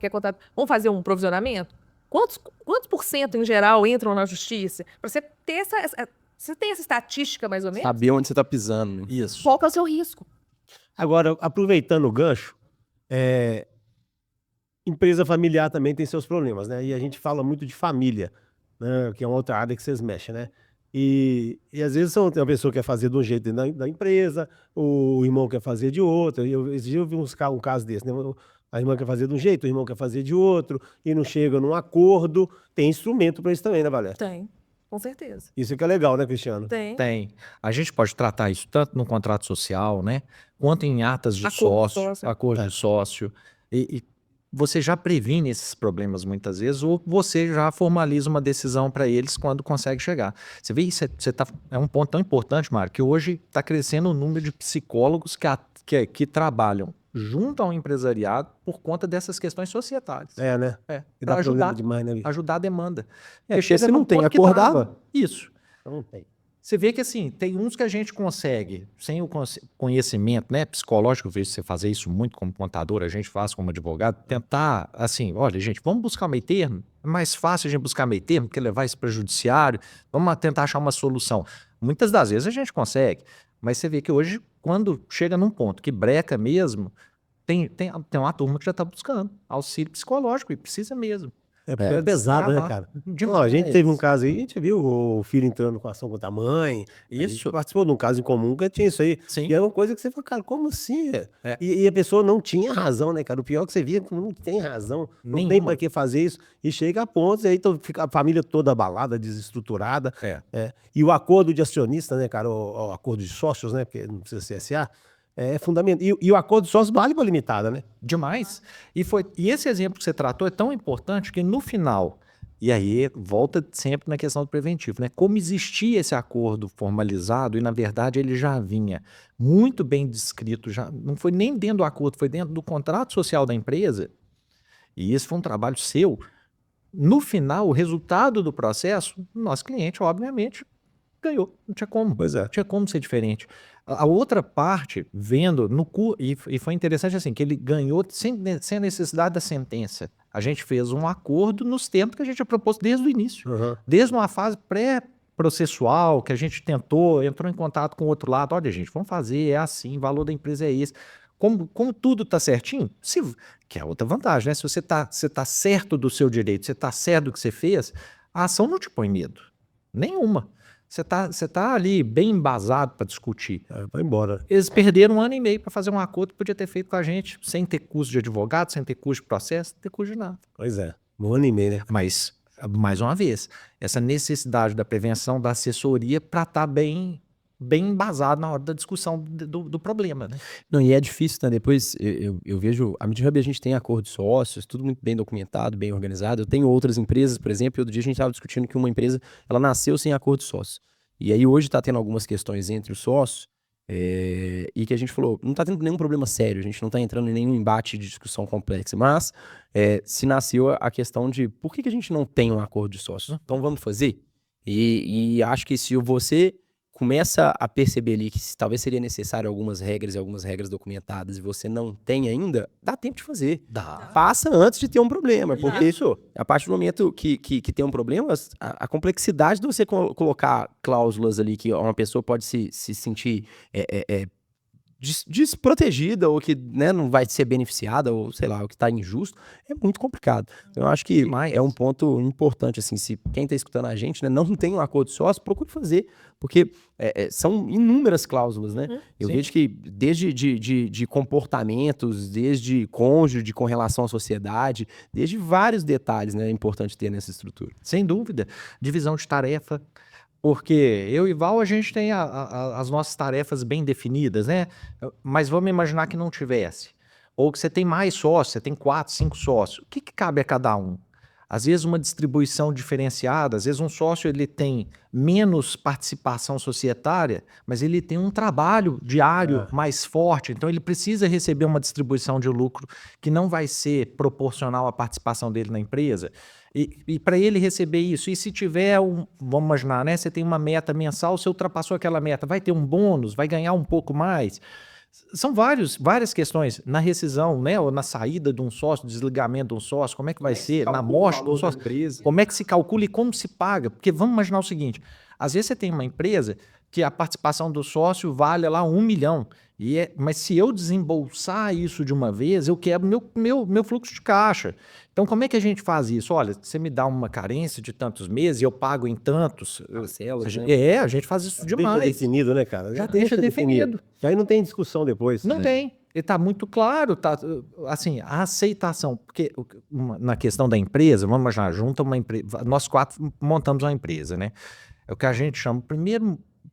vamos fazer um provisionamento? Quantos por cento, em geral, entram na justiça? Para você ter você tem essa estatística, mais ou menos? Saber onde você tá pisando. Né? Isso. Qual que é o seu risco? Agora, aproveitando o gancho, empresa familiar também tem seus problemas, né? E a gente fala muito de família, né? Que é uma outra área que vocês mexem, né? E às vezes tem uma pessoa que quer fazer de um jeito dentro da empresa, o irmão quer fazer de outro. Esse dia eu vi um caso desse, né? A irmã quer fazer de um jeito, o irmão quer fazer de outro, e não chega num acordo. Tem instrumento para isso também, né, Valéria? Tem, com certeza. Isso que é legal, né, Cristiano? Tem. A gente pode tratar isso tanto no contrato social, né? Quanto em atas de sócio, acordo de sócio. E você já previne esses problemas muitas vezes, ou você já formaliza uma decisão para eles quando consegue chegar. Você vê isso, é um ponto tão importante, Mário, que hoje está crescendo o número de psicólogos que trabalham junto ao empresariado por conta dessas questões societárias. É, né? Para dá ajudar, problema demais, né, bicho? ajudar a demanda. Porque se não tem acordado... Isso. Não tem. Você vê que assim, tem uns que a gente consegue, sem o conhecimento, né, psicológico, eu vejo você fazer isso muito como contador, a gente faz como advogado, tentar, assim, olha, gente, vamos buscar meio termo, é mais fácil a gente buscar meio termo que levar isso para o judiciário, vamos tentar achar uma solução. Muitas das vezes a gente consegue, mas você vê que hoje, quando chega num ponto que breca mesmo, tem uma turma que já está buscando auxílio psicológico, e precisa mesmo. Porque é pesado, né, cara? Ó, a gente teve um caso aí, a gente viu o filho entrando com ação contra a mãe. Isso. A gente participou de um caso em comum que tinha isso aí. Sim. E é uma coisa que você fala, cara, como assim? E a pessoa não tinha razão, né, cara? O pior é que você via é que não tem razão, não tem pra que fazer isso. E chega a pontos, e aí fica a família toda abalada, desestruturada. E o acordo de acionista, né, cara? O acordo de sócios, né? Porque não precisa ser SA. É fundamental. E o acordo de sócios vale para limitada, né? Demais. E esse exemplo que você tratou é tão importante que no final, e aí volta sempre na questão do preventivo, né? Como existia esse acordo formalizado e na verdade ele já vinha muito bem descrito, já não foi nem dentro do acordo, foi dentro do contrato social da empresa, e esse foi um trabalho seu. No final, o resultado do processo, o nosso cliente, obviamente, ganhou. Não tinha como. Pois é. Não tinha como ser diferente. A outra parte, vendo no e foi interessante assim, que ele ganhou sem a necessidade da sentença. A gente fez um acordo nos termos que a gente tinha proposto desde o início. Desde uma fase pré-processual, que a gente entrou em contato com o outro lado. Olha, gente, vamos fazer, é assim, o valor da empresa é esse. Como tudo está certinho, que é outra vantagem, né? Se você tá certo do seu direito, você está certo do que você fez, a ação não te põe medo. Nenhuma. Você tá ali bem embasado para discutir. Vai embora. Eles perderam 1 ano e meio para fazer um acordo que podia ter feito com a gente, sem ter custo de advogado, sem ter custo de processo, sem ter custo de nada. Pois é. 1 ano e meio, né? Mas, mais uma vez, essa necessidade da prevenção, da assessoria para estar bem embasado na hora da discussão do problema, né? Não, e é difícil, né? Depois eu vejo, a MidHub a gente tem acordo de sócios, tudo muito bem documentado, bem organizado. Eu tenho outras empresas, por exemplo, e outro dia a gente estava discutindo que uma empresa, ela nasceu sem acordo de sócios. E aí hoje está tendo algumas questões entre os sócios, e que a gente falou, não está tendo nenhum problema sério, a gente não está entrando em nenhum embate de discussão complexa, mas se nasceu a questão de por que a gente não tem um acordo de sócios? Então vamos fazer? E acho que se você começa a perceber ali que talvez seria necessário algumas regras documentadas e você não tem ainda, dá tempo de fazer. Dá. Passa antes de ter um problema, porque a partir do momento que tem um problema, a complexidade de você colocar cláusulas ali que uma pessoa pode se sentir desprotegida ou que, né, não vai ser beneficiada ou sei lá, o que está injusto, é muito complicado. Então, eu acho que é um ponto importante, assim, se quem está escutando a gente, né, não tem um acordo de sócio, procure fazer, porque são inúmeras cláusulas, né? Eu vejo que desde de comportamentos, desde cônjuge, com relação à sociedade, desde vários detalhes, né, é importante ter nessa estrutura. Sem dúvida. Divisão de tarefa. Porque eu e Val, a gente tem as nossas tarefas bem definidas, né? Mas vamos imaginar que não tivesse. Ou que você tem mais sócios, você tem 4, 5 sócios. O que cabe a cada um? Às vezes uma distribuição diferenciada, às vezes um sócio ele tem menos participação societária, mas ele tem um trabalho diário mais forte, então ele precisa receber uma distribuição de lucro que não vai ser proporcional à participação dele na empresa. E para ele receber isso, e se tiver vamos imaginar, né? Você tem uma meta mensal, você ultrapassou aquela meta, vai ter um bônus, vai ganhar um pouco mais. São várias questões. Na rescisão, né? Ou na saída de um sócio, desligamento de um sócio, como é que vai ser? Na morte do sócio, como é que se calcula e como se paga? Porque vamos imaginar o seguinte, às vezes você tem uma empresa que a participação do sócio vale lá 1 milhão. Mas se eu desembolsar isso de uma vez, eu quebro meu fluxo de caixa. Então, como é que a gente faz isso? Olha, você me dá uma carência de tantos meses, eu pago em tantos. A gente faz isso demais. Deixa definido, né, cara? Já deixa definido. Que aí não tem discussão depois. Não tem. Ele está muito claro, tá, assim, a aceitação, porque na questão da empresa, vamos imaginar, junta uma empresa, nós 4 montamos uma empresa, né? É o que a gente chama, o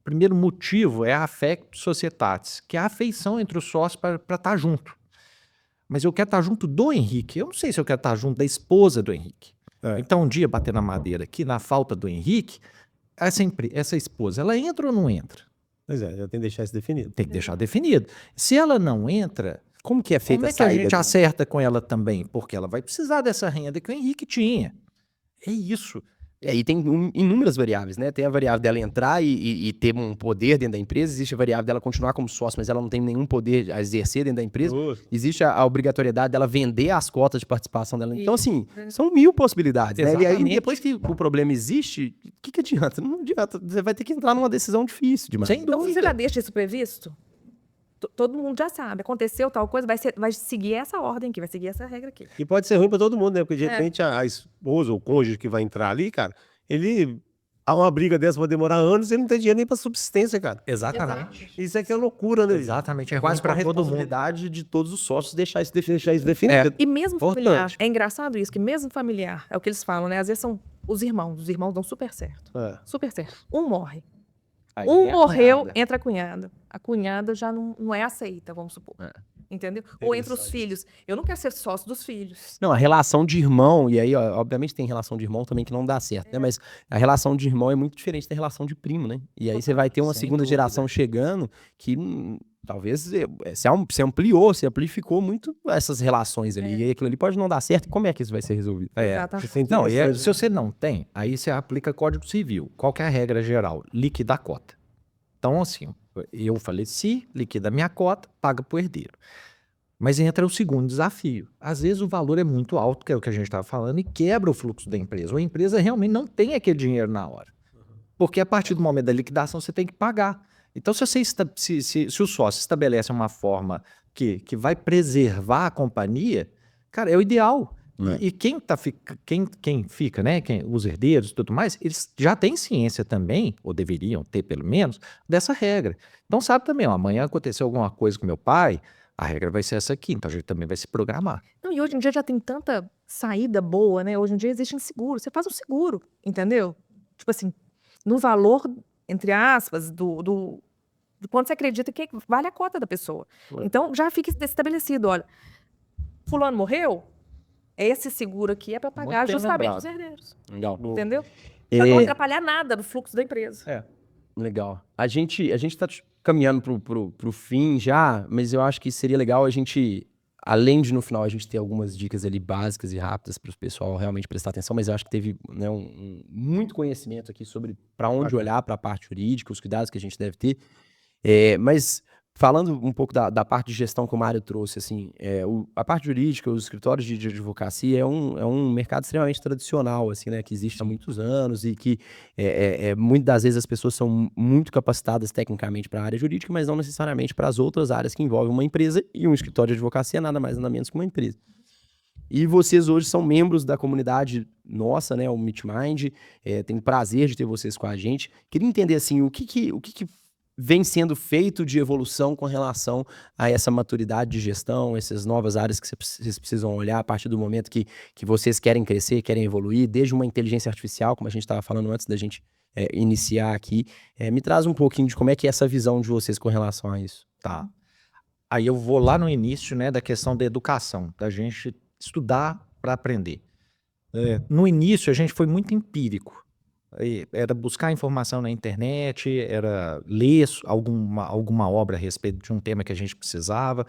primeiro motivo é a affectio societatis, que é a afeição entre os sócios para estar junto. Mas eu quero estar junto do Henrique, eu não sei se eu quero estar junto da esposa do Henrique. Então um dia, bater na madeira aqui, na falta do Henrique, essa esposa, ela entra ou não entra? Pois é, já tem que deixar isso definido. Tem que deixar definido. Se ela não entra, Como que é feita como é a que a saída? gente acerta com ela também? Porque ela vai precisar dessa renda que o Henrique tinha. É isso. E tem inúmeras variáveis, né? Tem a variável dela entrar e ter um poder dentro da empresa, existe a variável dela continuar como sócio, mas ela não tem nenhum poder a exercer dentro da empresa. Existe a obrigatoriedade dela vender as cotas de participação dela. Então, assim, são 1000 possibilidades, né? E aí, depois que o problema existe, o que adianta? Não adianta. Você vai ter que entrar numa decisão difícil demais. Sem Então, dúvida. você já deixa isso previsto? Todo mundo já sabe. Aconteceu tal coisa, vai seguir essa ordem aqui, vai seguir essa regra aqui. E pode ser ruim pra todo mundo, né? Porque de repente a esposa ou o cônjuge que vai entrar ali, cara, há uma briga dessa, vai demorar anos e ele não tem dinheiro nem pra subsistência, cara. Exatamente. Isso aqui é loucura, né? Exatamente. É Quase quase para para todo mundo. responsabilidade de todos os sócios deixar isso Definido. E mesmo Importante. familiar, é engraçado isso, que mesmo familiar, é o que eles falam, né? Às vezes são os irmãos dão super certo. Super certo. Um morre. Aí Um vem a morreu, cunhada. entra a cunhada. A cunhada já não é aceita, vamos supor. Entendeu? Ou entre os filhos. Eu não quero ser sócio dos filhos. Não, a relação de irmão, e aí, ó, obviamente tem relação de irmão também que não dá certo, né? Mas a relação de irmão é muito diferente da relação de primo, né? E aí você vai ter uma Sem segunda dúvida. geração chegando que talvez se ampliou, se amplificou muito essas relações ali. E aí aquilo ali pode não dar certo. E como é que isso vai ser resolvido? Exatamente. Isso é Não, interessante. se você não tem, aí você aplica Código Civil. Qual que é a regra geral? Liquida a cota. Então, assim, eu faleci, liquida a minha cota, paga pro herdeiro. Mas entra o segundo desafio. Às vezes o valor é muito alto, que é o que a gente estava falando, e quebra o fluxo da empresa. Ou a empresa realmente não tem aquele dinheiro na hora. Porque a partir do momento da liquidação você tem que pagar. Então, se o sócio estabelece uma forma que vai preservar a companhia, cara, é o ideal. E quem fica, né? Os herdeiros e tudo mais, eles já têm ciência também, ou deveriam ter pelo menos, dessa regra. Então sabe também, ó, amanhã aconteceu alguma coisa com meu pai, a regra vai ser essa aqui, então a gente também vai se programar. Não, e hoje em dia já tem tanta saída boa, né? Hoje em dia existe um seguro. Você faz um seguro, entendeu? Tipo assim, no valor, entre aspas, do quanto você acredita que vale a cota da pessoa. Então já fica estabelecido, olha, fulano morreu, esse seguro aqui é para pagar Muito bem justamente lembrado. os herdeiros. Legal. Entendeu? Pra não atrapalhar nada no fluxo da empresa. Legal. A gente tá caminhando pro fim já, mas eu acho que seria legal a gente, além de no final a gente ter algumas dicas ali básicas e rápidas para o pessoal realmente prestar atenção, mas eu acho que teve, né, muito conhecimento aqui sobre para onde olhar para a parte jurídica, os cuidados que a gente deve ter. Mas falando um pouco da parte de gestão que o Mário trouxe, assim, a parte jurídica, os escritórios de advocacia é um mercado extremamente tradicional, assim, né, que existe há muitos anos e que muitas das vezes as pessoas são muito capacitadas tecnicamente para a área jurídica, mas não necessariamente para as outras áreas que envolvem uma empresa, e um escritório de advocacia é nada mais nada menos que uma empresa. E vocês hoje são membros da comunidade nossa, né, o MeetMind, tenho o prazer de ter vocês com a gente. Queria entender, assim, o que vem sendo feito de evolução com relação a essa maturidade de gestão, essas novas áreas que vocês precisam olhar a partir do momento que vocês querem crescer, querem evoluir, desde uma inteligência artificial, como a gente estava falando antes da gente iniciar aqui. Me traz um pouquinho de como é que é essa visão de vocês com relação a isso. Tá. Aí eu vou lá no início, né, da questão da educação, da gente estudar para aprender. No início, a gente foi muito empírico. Era buscar informação na internet, era ler alguma obra a respeito de um tema que a gente precisava,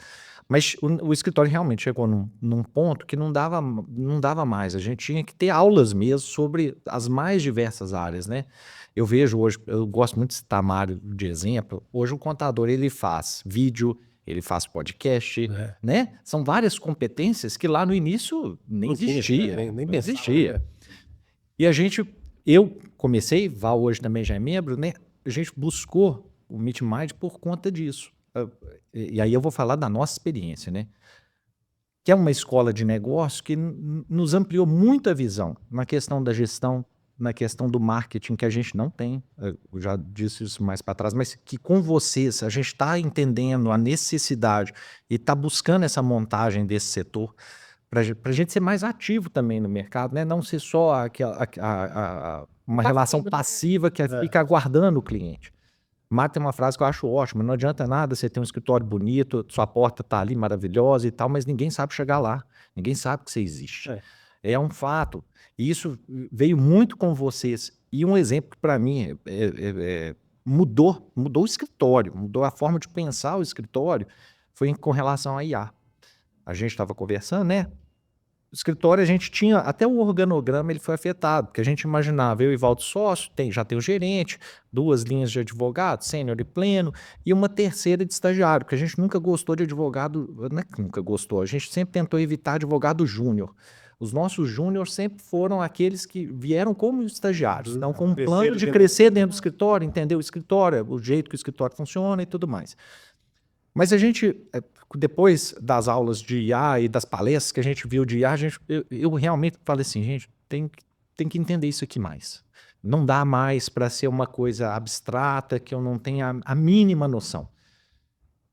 mas o escritório realmente chegou num ponto que não dava mais. A gente tinha que ter aulas mesmo sobre as mais diversas áreas, né? Eu vejo hoje, eu gosto muito de citar Mário de exemplo, hoje o contador ele faz vídeo, ele faz podcast, né? São várias competências que lá no início nem Não tinha, existia, nem não pensava, existia. E eu comecei, Val hoje também já é membro, né? A gente buscou o Meet Mind por conta disso. E aí eu vou falar da nossa experiência, né? Que é uma escola de negócio que nos ampliou muito a visão na questão da gestão, na questão do marketing, que a gente não tem. Eu já disse isso mais para trás, mas que com vocês a gente está entendendo a necessidade e está buscando essa montagem desse setor para a gente ser mais ativo também no mercado, né? Não ser só uma relação passiva que fica aguardando o cliente. Marta tem uma frase que eu acho ótima: não adianta nada você ter um escritório bonito, sua porta está ali maravilhosa e tal, mas ninguém sabe chegar lá, ninguém sabe que você existe. É um fato. E isso veio muito com vocês. E um exemplo que para mim mudou o escritório, mudou a forma de pensar o escritório, foi com relação à IA. A gente estava conversando, né? O escritório, a gente tinha, até o organograma ele foi afetado, porque a gente imaginava, eu e Valdo sócio, já tem o gerente, 2 linhas de advogado, sênior e pleno, e uma terceira de estagiário, porque a gente nunca gostou de advogado, não é que nunca gostou, a gente sempre tentou evitar advogado júnior. Os nossos júniores sempre foram aqueles que vieram como estagiários, então com um plano de crescer dentro do escritório, entender o escritório, o jeito que o escritório funciona e tudo mais. Mas a gente, depois das aulas de IA e das palestras que a gente viu de IA, eu realmente falei assim, gente, tem que entender isso aqui mais. Não dá mais para ser uma coisa abstrata que eu não tenha a mínima noção.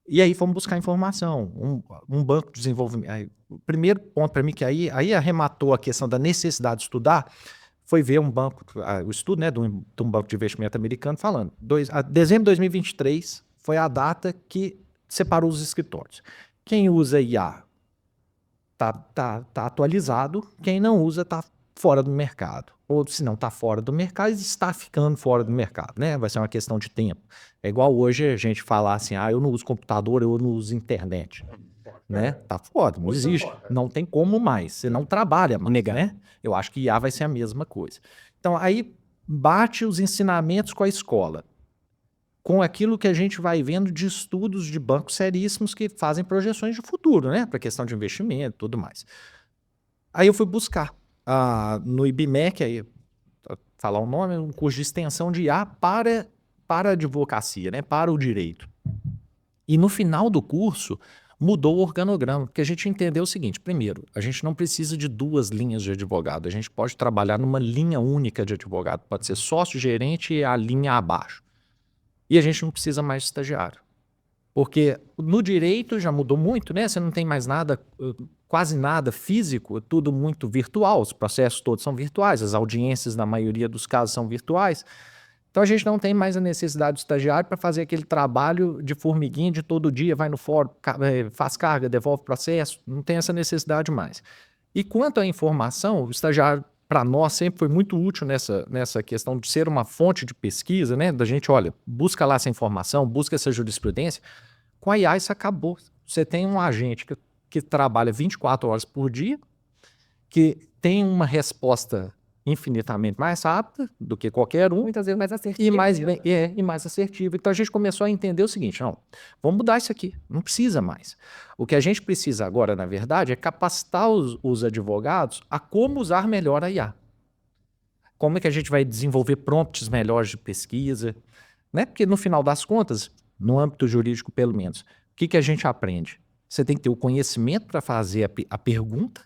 E aí fomos buscar informação, um banco de desenvolvimento. Aí, o primeiro ponto para mim que aí arrematou a questão da necessidade de estudar foi ver um banco, o estudo, né, de um banco de investimento americano falando. Dezembro de 2023 foi a data que separou os escritórios. Quem usa IA tá atualizado, quem não usa está fora do mercado. Ou se não está fora do mercado, está ficando fora do mercado, né? Vai ser uma questão de tempo. É igual hoje a gente falar assim, eu não uso computador, eu não uso internet. Né? Tá fora, não existe. Não tem como mais. Você não trabalha mais, né? Eu acho que IA vai ser a mesma coisa. Então, aí bate os ensinamentos com a escola, com aquilo que a gente vai vendo de estudos de bancos seríssimos que fazem projeções de futuro, né? Para questão de investimento e tudo mais. Aí eu fui buscar no IBMEC, aí, falar o nome, um curso de extensão de IA para a advocacia, né? Para o direito. E no final do curso, mudou o organograma, porque a gente entendeu o seguinte: primeiro, a gente não precisa de 2 linhas de advogado, a gente pode trabalhar numa linha única de advogado, pode ser sócio-gerente e a linha abaixo. E a gente não precisa mais de estagiário. Porque no direito já mudou muito, né? Você não tem mais nada, quase nada físico, tudo muito virtual, os processos todos são virtuais, as audiências, na maioria dos casos, são virtuais. Então a gente não tem mais a necessidade do estagiário para fazer aquele trabalho de formiguinha de todo dia, vai no fórum, faz carga, devolve processo, não tem essa necessidade mais. E quanto à informação, o estagiário, para nós, sempre foi muito útil nessa questão de ser uma fonte de pesquisa, né? Da gente, olha, busca lá essa informação, busca essa jurisprudência. Com a IA isso acabou. Você tem um agente que trabalha 24 horas por dia, que tem uma resposta infinitamente mais rápida do que qualquer um. Muitas vezes mais assertiva. E mais assertiva. Então a gente começou a entender o seguinte: não, vamos mudar isso aqui, não precisa mais. O que a gente precisa agora, na verdade, é capacitar os advogados a como usar melhor a IA. Como é que a gente vai desenvolver prompts melhores de pesquisa, né? Porque no final das contas, no âmbito jurídico pelo menos, o que a gente aprende? Você tem que ter o conhecimento para fazer a pergunta,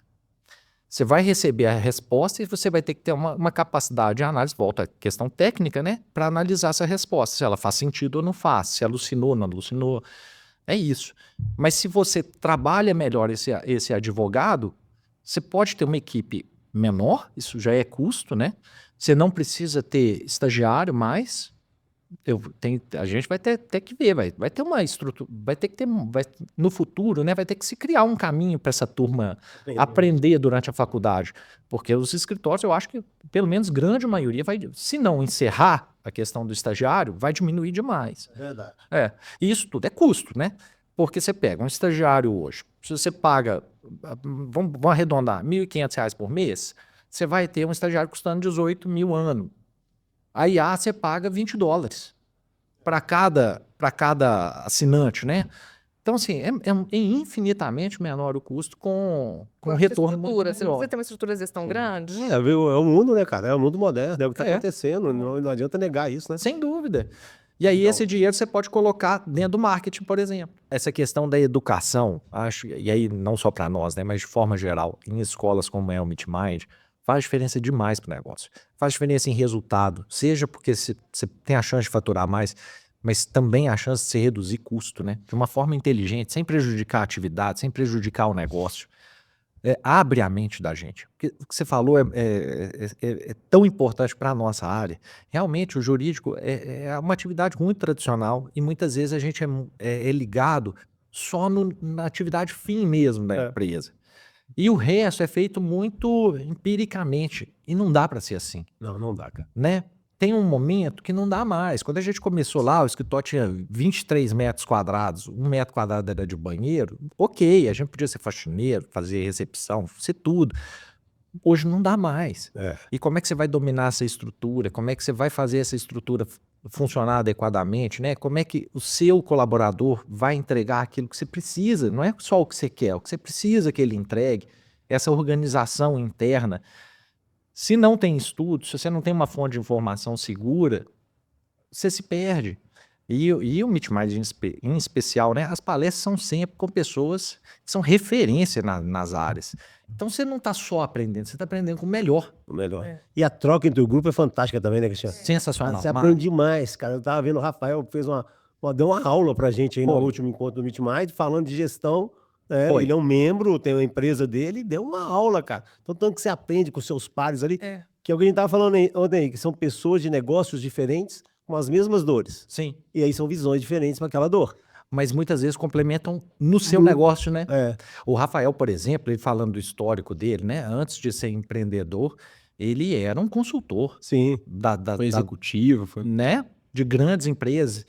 você vai receber a resposta e você vai ter que ter uma capacidade de análise, volta à questão técnica, né? Para analisar essa resposta, se ela faz sentido ou não faz, se alucinou ou não alucinou. É isso. Mas se você trabalha melhor esse advogado, você pode ter uma equipe menor, isso já é custo, né? Você não precisa ter estagiário mais, a gente vai ter que ver, vai ter uma estrutura, no futuro, né, vai ter que se criar um caminho para essa turma aprender durante a faculdade, porque os escritórios, eu acho que pelo menos grande maioria vai, se não encerrar a questão do estagiário, vai diminuir demais. Verdade. E isso tudo é custo, né? Porque você pega um estagiário hoje, se você paga, vamos arredondar, R$ 1.500 por mês, você vai ter um estagiário custando 18 mil ano. A IA você paga $20 para cada assinante, né? Então, assim, é infinitamente menor o custo com retorno muito Estrutura, você não maior. precisa ter uma estrutura de gestão grande. Viu? É o mundo, né, cara? É o mundo moderno, é o que tá É. acontecendo. Não adianta negar isso, né? Sem dúvida. E aí esse dinheiro você pode colocar dentro do marketing, por exemplo. Essa questão da educação, acho, e aí não só para nós, né, mas de forma geral, em escolas como é o MeetMind, faz diferença demais para o negócio. Faz diferença em resultado, seja porque você tem a chance de faturar mais, mas também a chance de você reduzir custo, né? De uma forma inteligente, sem prejudicar a atividade, sem prejudicar o negócio. Abre a mente da gente. Porque o que você falou é tão importante para a nossa área. Realmente, o jurídico é uma atividade muito tradicional e muitas vezes a gente é ligado só na atividade fim mesmo da empresa. E o resto é feito muito empiricamente. E não dá para ser assim. Não dá, cara. Né? Tem um momento que não dá mais. Quando a gente começou lá, o escritório tinha 23 metros quadrados, 1 metro quadrado era de banheiro. Ok, a gente podia ser faxineiro, fazer recepção, ser tudo. Hoje não dá mais. E como é que você vai dominar essa estrutura? Como é que você vai fazer essa estrutura funcionar adequadamente, né? Como é que o seu colaborador vai entregar aquilo que você precisa? Não é só o que você quer, o que você precisa que ele entregue. Essa organização interna. Se não tem estudo, se você não tem uma fonte de informação segura, você se perde. E o MeetMind em especial, né? As palestras são sempre com pessoas que são referência nas áreas. Então você não está só aprendendo, você está aprendendo com o melhor. O melhor. E a troca entre o grupo é fantástica também, né, Cristiano? Sensacional. Você aprende demais, cara. Eu tava vendo o Rafael deu uma aula pra gente aí no último encontro do MeetMind, falando de gestão. Foi. Ele é um membro, tem uma empresa dele, deu uma aula, cara. Então, tanto que você aprende com seus pares ali, que é o que a gente tava falando ontem, que são pessoas de negócios diferentes com as mesmas dores. Sim. E aí são visões diferentes para aquela dor. Mas muitas vezes complementam no seu negócio, né? É. O Rafael, por exemplo, ele falando do histórico dele, né? Antes de ser empreendedor, ele era um consultor. Sim. Foi executivo, foi... Né? De grandes empresas.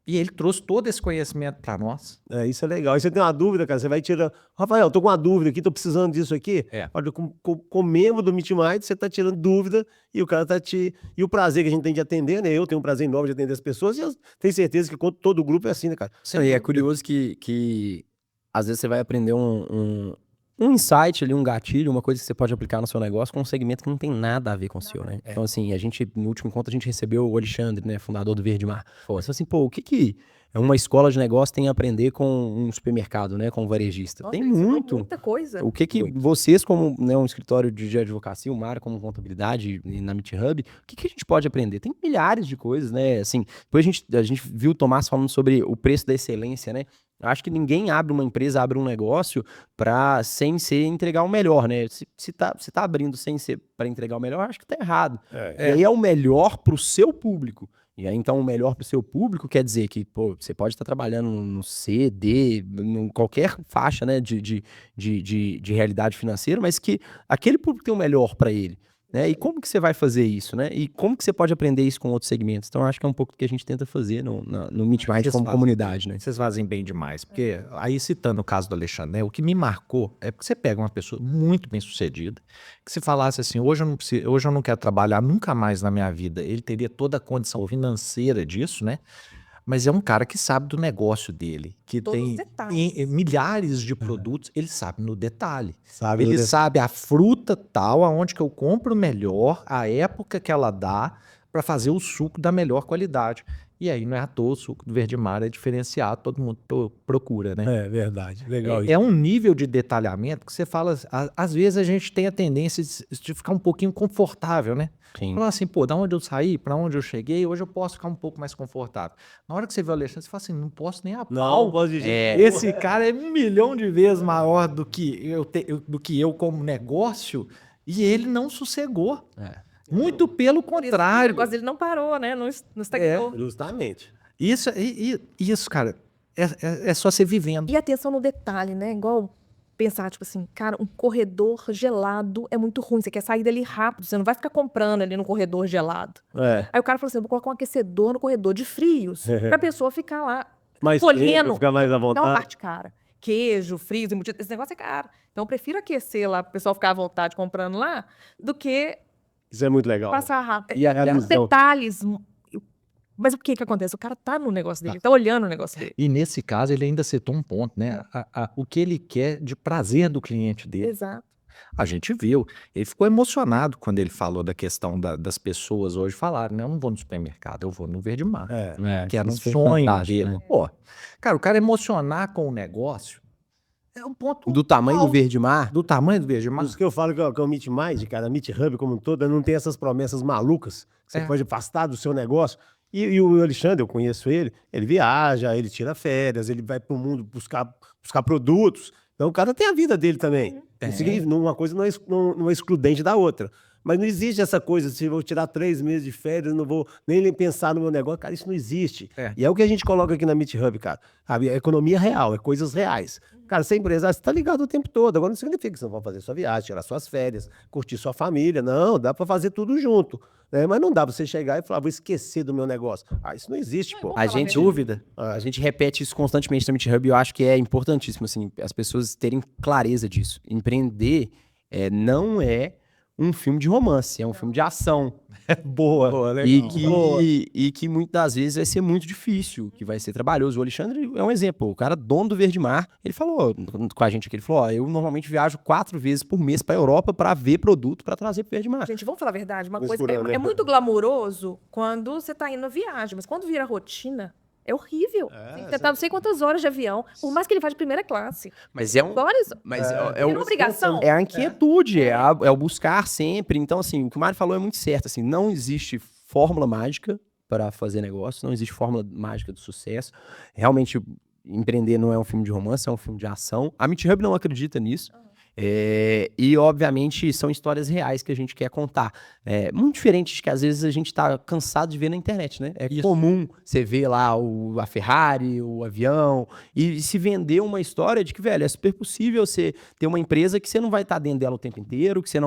E ele trouxe todo esse conhecimento para nós. Isso é legal. E você tem uma dúvida, cara, você vai tirar... Rafael, tô com uma dúvida aqui, tô precisando disso aqui. Olha, com membro do MeetMind, você tá tirando dúvida e o cara tá E o prazer que a gente tem de atender, né? Eu tenho um prazer enorme de atender as pessoas e eu tenho certeza que todo grupo é assim, né, cara? E é curioso que às vezes você vai aprender um insight ali, um gatilho, uma coisa que você pode aplicar no seu negócio com um segmento que não tem nada a ver com o seu, né? Então, assim, no último encontro, a gente recebeu o Alexandre, né, fundador do Verde Mar. Você falou assim, o que uma escola de negócio tem a aprender com um supermercado, né, com um varejista? Nossa, tem isso é muita coisa. O que vocês, como, né, um escritório de advocacia, o Mara como contabilidade e na MeetHub, o que a gente pode aprender? Tem milhares de coisas, né? Assim, depois a gente viu o Tomás falando sobre o preço da excelência, né? Acho que ninguém abre uma empresa, abre um negócio sem ser entregar o melhor, né? Se tá abrindo sem ser para entregar o melhor, acho que tá errado. E aí é o melhor pro seu público. E aí, então, o melhor pro seu público quer dizer que, você pode estar trabalhando no C, D, em qualquer faixa, né, de realidade financeira, mas que aquele público tem o melhor para ele. Né? E como que você vai fazer isso, né? E como que você pode aprender isso com outros segmentos? Então, acho que é um pouco do que a gente tenta fazer no MeetMind como comunidade, né? Vocês fazem bem demais. Porque, aí citando o caso do Alexandre, né, o que me marcou é porque você pega uma pessoa muito bem sucedida, que se falasse assim, hoje eu não quero trabalhar nunca mais na minha vida, ele teria toda a condição financeira disso, né? Mas é um cara que sabe do negócio dele, que Todos os tem detalhes. milhares de produtos, ele sabe no detalhe. Sabe Ele sabe a fruta tal, aonde que eu compro melhor, a época que ela dá, para fazer o suco da melhor qualidade. E aí não é à toa, o suco do Verde Mar é diferenciado, todo mundo procura, né? É verdade, legal. É um nível de detalhamento que você fala, às vezes a gente tem a tendência de ficar um pouquinho confortável, né? Sim. Falar assim, da onde eu saí, para onde eu cheguei, hoje eu posso ficar um pouco mais confortável. Na hora que você vê o Alexandre, você fala assim, não posso nem a pau. Não posso de jeito Esse cara é 1 milhão de vezes maior do que eu como negócio e ele não sossegou. Muito pelo O contrário. negócio dele não parou, né? Não estagnou. Justamente. Isso, cara, é só você vivendo. E atenção no detalhe, né? Igual pensar, tipo assim, cara, um corredor gelado é muito ruim. Você quer sair dali rápido, você não vai ficar comprando ali no corredor gelado. Aí o cara falou assim: eu vou colocar um aquecedor no corredor de frios, pra pessoa ficar lá Mas colhendo. ficar mais à Não é uma vontade. parte cara. Queijo, frios, embutido, esse negócio é caro. Então eu prefiro aquecer lá, pro pessoal ficar à vontade comprando lá, do que Isso é muito legal. passar rápido. E a Os visão. detalhes. Mas o que que acontece? O cara tá no negócio dele, tá olhando o negócio dele. E nesse caso, ele ainda citou um ponto, né? O que ele quer de prazer do cliente dele. Exato. A gente viu. Ele ficou emocionado quando ele falou da questão das pessoas hoje falarem, né? Eu não vou no supermercado, eu vou no Verde Mar. Que era um isso foi sonho fantástico, dele. né? Pô, cara, o cara emocionar com o negócio é um ponto Do tamanho do alto. Verde Mar, Do tamanho do Verde Mar. Os que eu falo que é o Meet Mind, cara, a Meet Hub como um todo, não tem essas promessas malucas que você pode afastar do seu negócio. E o Alexandre, eu conheço ele viaja, ele tira férias, ele vai pro mundo buscar produtos. Então o cara tem a vida dele também. Uma coisa não é excludente da outra. Mas não existe essa coisa, se eu vou tirar 3 meses de férias, não vou nem pensar no meu negócio. Cara, isso não existe. E é o que a gente coloca aqui na Meet Hub, cara. Sabe? É economia real, é coisas reais. Cara, ser empresário, você tá ligado o tempo todo. Agora não significa que você não vai fazer sua viagem, tirar suas férias, curtir sua família. Não, dá pra fazer tudo junto. Né? Mas não dá pra você chegar e falar, vou esquecer do meu negócio. Isso não existe, pô. a gente Dúvida. A gente repete isso constantemente no Meet Hub e eu acho que é importantíssimo, assim, as pessoas terem clareza disso. Empreender não é um filme de romance, é um filme de ação. Boa, legal. E que muitas das vezes vai ser muito difícil, que vai ser trabalhoso. O Alexandre é um exemplo. O cara, dono do Verde Mar, ele falou com a gente aqui, ele falou, ó, eu normalmente viajo 4 vezes por mês pra Europa pra ver produto pra trazer pro Verde Mar. Gente, vamos falar a verdade. Uma coisa Misturando, é né? muito glamouroso quando você tá indo na viagem, mas quando vira rotina, é horrível. Você tá não sei quantas horas de avião, por mais que ele vá de primeira classe. Mas é um... Horas, Mas é uma obrigação. É a inquietude, é o buscar sempre. Então, assim, o que o Mário falou é muito certo. Assim, não existe fórmula mágica para fazer negócio, não existe fórmula mágica do sucesso. Realmente, empreender não é um filme de romance, é um filme de ação. A Meet Hub não acredita nisso. E, obviamente, são histórias reais que a gente quer contar. Muito diferente de que, às vezes, a gente tá cansado de ver na internet, né? É comum você ver lá a Ferrari, o avião, e se vender uma história de que, velho, é super possível você ter uma empresa que você não vai estar dentro dela o tempo inteiro, que você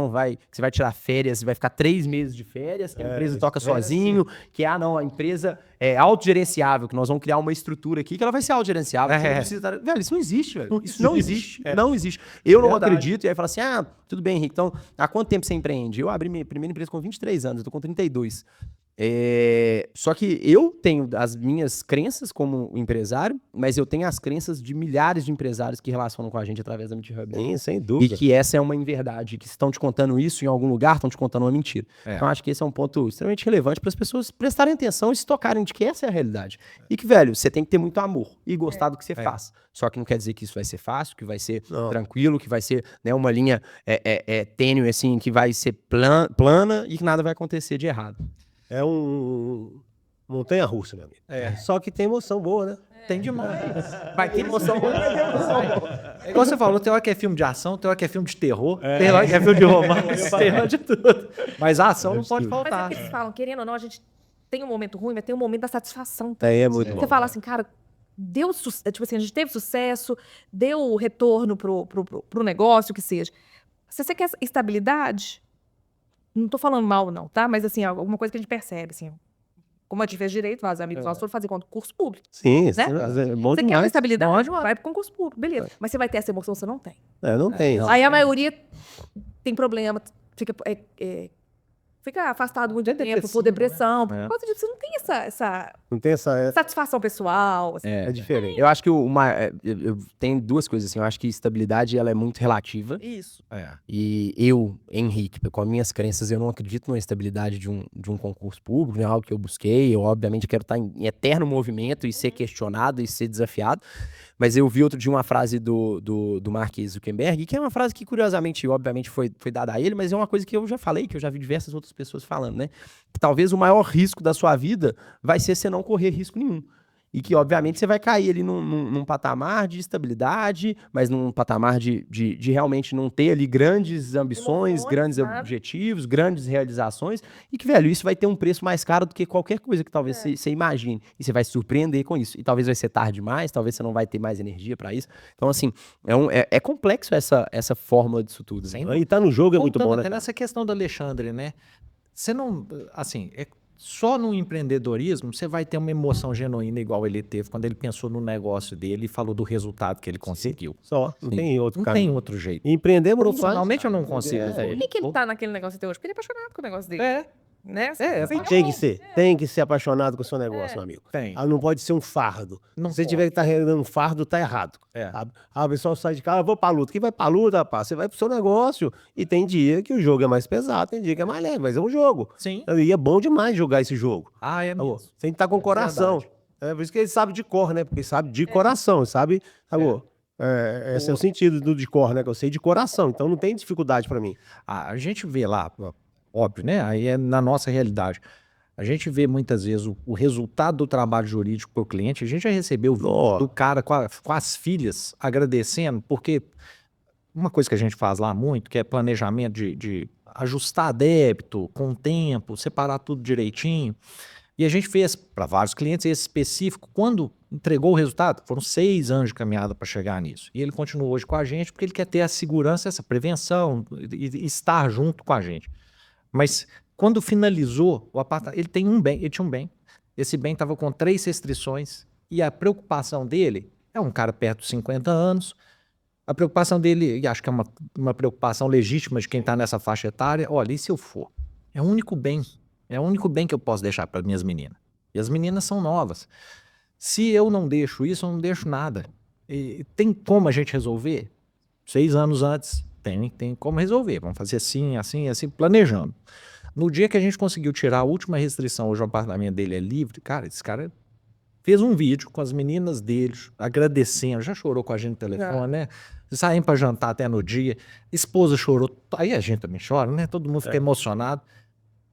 vai tirar férias, vai ficar 3 meses de férias, que a empresa toca sozinho, que, não, a empresa é autogerenciável, que nós vamos criar uma estrutura aqui que ela vai ser autogerenciável. Você não precisa velho, isso não existe, velho. Isso não existe. Não existe. Eu não acredito. E aí fala assim, tudo bem, Henrique, então, há quanto tempo você empreende? Eu abri minha primeira empresa com 23 anos, eu tô com 32. Só que eu tenho as minhas crenças como empresário, mas eu tenho as crenças de milhares de empresários que relacionam com a gente através da Meet Hub. Sim, sem E dúvida. que essa é uma inverdade, que se estão te contando isso em algum lugar, estão te contando uma mentira. Então acho que esse é um ponto extremamente relevante para as pessoas prestarem atenção e se tocarem de que essa é a realidade. E que, velho, você tem que ter muito amor e gostar do que você faz. Só que não quer dizer que isso vai ser fácil, que vai ser tranquilo, que vai ser, né, uma linha tênue, assim, que vai ser plana e que nada vai acontecer de errado. É um montanha-russa, meu amigo. Só que tem emoção boa, né? Tem demais. Vai ter emoção. É igual você falou, tem hora que é filme de ação, tem hora que é filme de terror, tem hora que é filme de romance, tem hora de tudo. Mas a ação não pode Mas é faltar. que eles falam, querendo ou não, a gente tem um momento ruim, mas tem um momento da satisfação. É muito bom. Você fala assim, cara, tipo assim, a gente teve sucesso, deu retorno pro negócio, o que seja. Se você quer estabilidade, não tô falando mal não, tá? Mas assim, alguma coisa que a gente percebe, assim, como a gente fez direito, os amigos nossos foram fazer concurso público. Sim, Né? é bom Você quer uma demais. estabilidade, vai pro concurso público, beleza. Mas você vai ter essa emoção, você não tem. Não tem. Aí a maioria tem problema, fica afastado muito tempo por depressão. Por causa disso, você não tem essa Não tem essa... satisfação pessoal. Assim. É diferente. Eu acho que eu tenho duas coisas, assim. Eu acho que estabilidade, ela é muito relativa. Isso. E eu, Henrique, com as minhas crenças, eu não acredito na estabilidade de um concurso público, não é algo que eu busquei. Eu, obviamente, quero estar em eterno movimento e ser questionado e ser desafiado. Mas eu vi outro dia uma frase do Mark Zuckerberg, que é uma frase que, curiosamente, obviamente, foi dada a ele, mas é uma coisa que eu já falei, que eu já vi diversas outras pessoas falando, né? Que talvez o maior risco da sua vida vai ser você não correr risco nenhum. e que, obviamente, você vai cair ali num patamar de estabilidade, mas num patamar de realmente não ter ali grandes ambições, Emoções, grandes sabe? objetivos, grandes realizações, e que, velho, isso vai ter um preço mais caro do que qualquer coisa que talvez você imagine. E você vai se surpreender com isso. E talvez vai ser tarde demais, talvez você não vai ter mais energia pra isso. Então, assim, é complexo essa fórmula disso tudo. Né? Sem E tá no jogo é muito Voltando bom, né? até nessa questão do Alexandre, né? Você não, assim, só no empreendedorismo você vai ter uma emoção genuína igual ele teve quando ele pensou no negócio dele e falou do resultado que ele conseguiu. Só, não tem outro Não caminho. tem outro jeito. Empreender Profissionalmente eu não consigo. É, ver. Por que ele tá naquele negócio até hoje? Porque ele é apaixonado com o negócio dele. É, Né? Tem que ser. Tem que ser apaixonado com o seu negócio, meu amigo. tem. Não pode ser um fardo. Não Se você pode. tiver que estar realizando um fardo, tá errado. É. Sabe? O pessoal sai de casa, eu vou pra luta. Quem vai pra luta, rapaz? Você vai pro seu negócio. E tem dia que o jogo é mais pesado, tem dia que é mais leve, mas é um jogo. Sim. E é bom demais jogar esse jogo. Ah, é Tá mesmo. bom? Você tem que estar com o coração. verdade. É por isso que ele sabe de cor, né? Porque ele sabe de coração, sabe? Tá bom? Esse é o sentido do de cor, né? Que eu sei de coração, então não tem dificuldade pra mim. A gente vê lá, óbvio, né? Aí é na nossa realidade. A gente vê muitas vezes o resultado do trabalho jurídico para o cliente. A gente já recebeu Ó. do cara com as filhas agradecendo, porque uma coisa que a gente faz lá muito, que é planejamento de ajustar débito com o tempo, separar tudo direitinho. E a gente fez para vários clientes esse específico. Quando entregou o resultado, foram 6 anos de caminhada para chegar nisso. E ele continua hoje com a gente porque ele quer ter a segurança, essa prevenção e estar junto com a gente. Mas quando finalizou o apartamento, ele tinha um bem. Esse bem estava com 3 restrições e a preocupação dele é um cara perto dos 50 anos. A preocupação dele, e acho que é uma preocupação legítima de quem está nessa faixa etária, olha, e se eu for? É o único bem que eu posso deixar para minhas meninas. E as meninas são novas. Se eu não deixo isso, eu não deixo nada. E tem como a gente resolver? 6 anos antes, tem como resolver. Vamos fazer assim, assim, assim, planejando. No dia que a gente conseguiu tirar a última restrição, hoje o apartamento dele é livre, cara, esse cara fez um vídeo com as meninas dele, agradecendo, já chorou com a gente no telefone, né? Saímos para jantar até no dia, esposa chorou, aí a gente também chora, né? Todo mundo fica emocionado.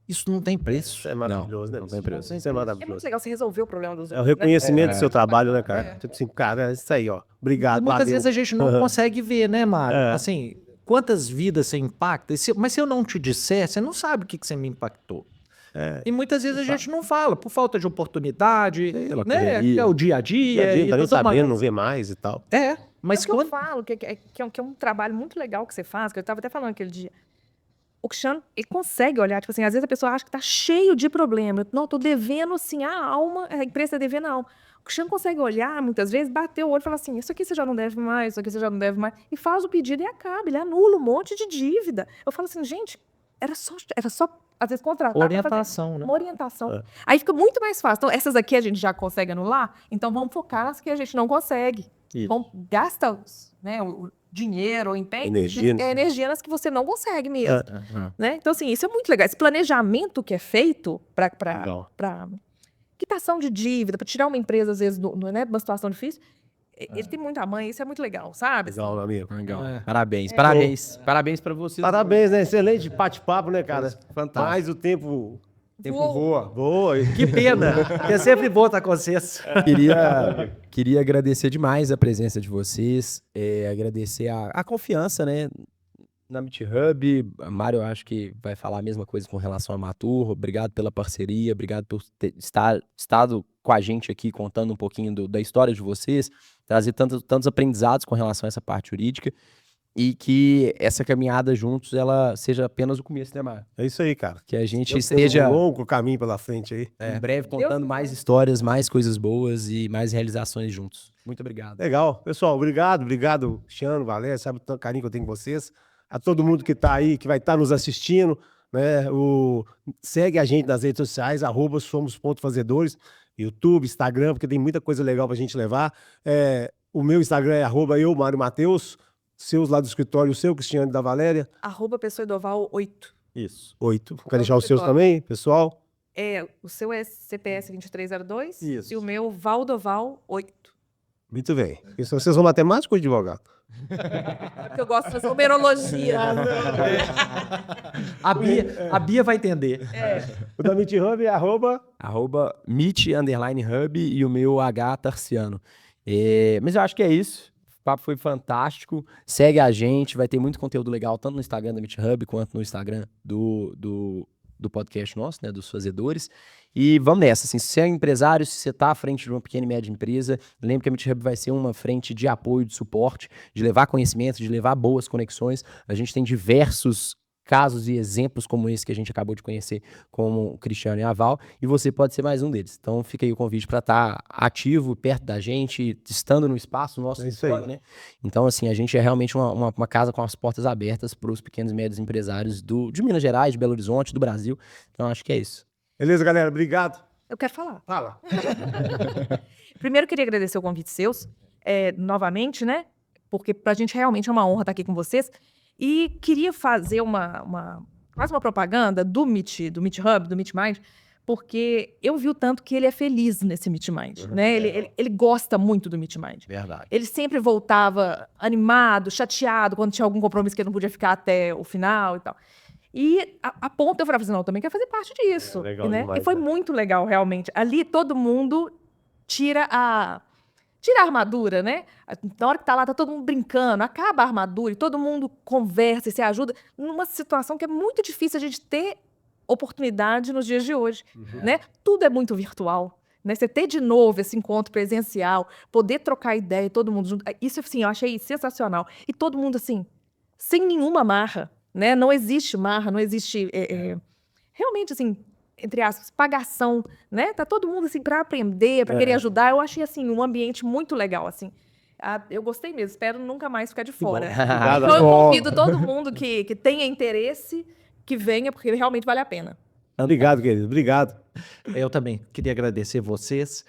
Isso não tem preço. Isso é maravilhoso, né? não tem preço. Isso é É muito maravilhoso. legal você resolver o problema dos É o outros. né? reconhecimento do seu trabalho, né, cara? Tipo assim, cara, é isso aí, ó. Obrigado, E muitas valeu. vezes a gente não consegue ver, né, Mário? É. Assim, quantas vidas você impacta? Mas se eu não te disser, você não sabe o que você me impactou. E muitas vezes a gente não fala, por falta de oportunidade, Pela né? correria. Que é o dia a dia. Tá e nem tudo sabendo, mais. não vê mais e tal. Mas É o que eu quando... falo, que é um trabalho muito legal que você faz, que eu estava até falando aquele dia. O Cristiano, ele consegue olhar, tipo assim, às vezes a pessoa acha que tá cheio de problema. Não, eu tô devendo, assim, a alma, a empresa tá devendo a alma. O Cristiano consegue olhar, muitas vezes, bater o olho e falar assim, isso aqui você já não deve mais, isso aqui você já não deve mais. E faz o pedido e acaba, ele anula um monte de dívida. Eu falo assim, gente, era só às vezes, contratar. pra fazer Orientação, né? uma orientação. Aí fica muito mais fácil. Então, essas aqui a gente já consegue anular, então vamos focar nas que a gente não consegue. Isso. Vamos, gasta né, o dinheiro, o empenho, Energia, né? energia nas que você não consegue mesmo. Uhum. Né? Então, assim, isso é muito legal. Esse planejamento que é feito para Legal. quitação de dívida, para tirar uma empresa, às vezes, né, de uma situação difícil, ele tem muita mãe, isso é muito legal, sabe? Legal, meu amigo. Legal. É. Parabéns, parabéns. Parabéns pra vocês. Parabéns, né? Excelente bate-papo, né, cara? Fantástico. Mas o tempo Voa. voa. Voa. Que pena, porque é sempre bom estar com vocês. Queria agradecer demais a presença de vocês, agradecer a confiança, né, na Meet Hub. A Mário, eu acho que vai falar a mesma coisa com relação a Matur. Obrigado pela parceria, obrigado por ter estado com a gente aqui, contando um pouquinho da história de vocês, trazer tantos aprendizados com relação a essa parte jurídica, e que essa caminhada juntos, ela seja apenas o começo, né, Mário? É isso aí, cara. Que a gente Deus esteja tem um longo caminho pela frente aí. em breve contando mais histórias, mais coisas boas e mais realizações juntos. Muito obrigado. Legal. Pessoal, obrigado, Cristiano, Valéria, sabe o tanto carinho que eu tenho com vocês. A todo mundo que tá aí, que vai estar nos assistindo, né? Segue a gente nas redes sociais, @somos.fazedores, YouTube, Instagram, porque tem muita coisa legal pra gente levar. O meu Instagram é @euMárioMatheus, seus lá do escritório, o seu, Cristiano, da Valéria, @PessoaEdoval8. Isso. 8. Quer deixar os seus também, pessoal? O seu é CPS 2302 Isso. e o meu Valdoval 8. Muito bem. Vocês são matemáticos ou advogado? Porque eu gosto de fazer numerologia. A Bia vai entender. O da Meet Hub é @meet_hub e o meu Tarciano. Mas eu acho que é isso. O papo foi fantástico. Segue a gente, vai ter muito conteúdo legal, tanto no Instagram da Meet Hub, quanto no Instagram do podcast nosso, né, dos fazedores. E vamos nessa, assim, se você é empresário, se você está à frente de uma pequena e média empresa, lembre que a Meet Hub vai ser uma frente de apoio, de suporte, de levar conhecimento, de levar boas conexões. A gente tem diversos casos e exemplos como esse que a gente acabou de conhecer, como o Cristiano e a Val, e você pode ser mais um deles. Então fica aí o convite para estar ativo, perto da gente, estando no espaço nosso, É isso aí. né? Então, assim, a gente é realmente uma casa com as portas abertas para os pequenos e médios empresários de Minas Gerais, de Belo Horizonte, do Brasil. Então, acho que é isso. Beleza, galera? Obrigado. Eu quero falar. Fala. Primeiro, queria agradecer o convite seus, novamente, né? Porque pra gente realmente é uma honra estar aqui com vocês. E queria fazer quase uma propaganda do Meet Hub, do Meet Mind, porque eu vi o tanto que ele é feliz nesse Meet Mind, né? Ele gosta muito do Meet Mind. Verdade. Ele sempre voltava animado, chateado, quando tinha algum compromisso que ele não podia ficar até o final e tal. E a ponto eu falava assim, não, eu também quero fazer parte disso. Legal né? demais, E foi né? muito legal, realmente. Ali todo mundo tira a armadura, né? Na hora que tá lá, tá todo mundo brincando, acaba a armadura e todo mundo conversa e se ajuda numa situação que é muito difícil a gente ter oportunidade nos dias de hoje, né? Tudo é muito virtual, né? Você ter de novo esse encontro presencial, poder trocar ideia, todo mundo junto, isso, assim, eu achei sensacional. E todo mundo, assim, sem nenhuma marra, né? Não existe marra, não existe... realmente, assim, entre aspas, pagação, né? Tá todo mundo, assim, para aprender, para querer ajudar. Eu achei, assim, um ambiente muito legal, assim. Eu gostei mesmo, espero nunca mais ficar de fora. Obrigado. Então, eu Ó, convido todo mundo que tenha interesse, que venha, porque realmente vale a pena. Obrigado, querido. Obrigado. Eu também queria agradecer vocês.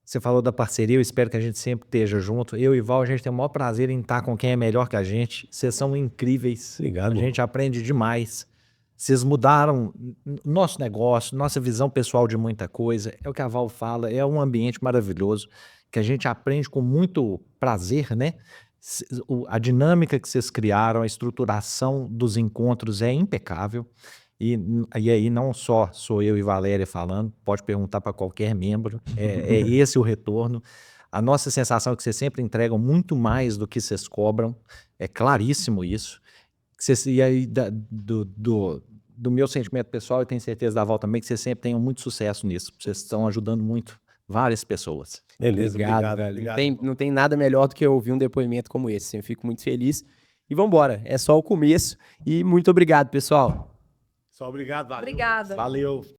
Você falou da parceria, eu espero que a gente sempre esteja junto. Eu e Val, a gente tem o maior prazer em estar com quem é melhor que a gente. Vocês são incríveis. Obrigado, A irmão. gente aprende demais. Vocês mudaram nosso negócio, nossa visão pessoal de muita coisa. É o que a Val fala, é um ambiente maravilhoso, que a gente aprende com muito prazer, né? A dinâmica que vocês criaram, a estruturação dos encontros é impecável. E aí não só sou eu e Valéria falando, pode perguntar para qualquer membro, é esse o retorno. A nossa sensação é que vocês sempre entregam muito mais do que vocês cobram, é claríssimo isso. E aí do meu sentimento pessoal, eu tenho certeza da Val também, que vocês sempre tenham muito sucesso nisso, vocês estão ajudando muito várias pessoas. Beleza, Obrigado, velho. obrigado. Não tem nada melhor do que ouvir um depoimento como esse. Eu fico muito feliz. E vambora, é só o começo. E muito obrigado, pessoal. Só obrigado, valeu. Obrigada. Valeu.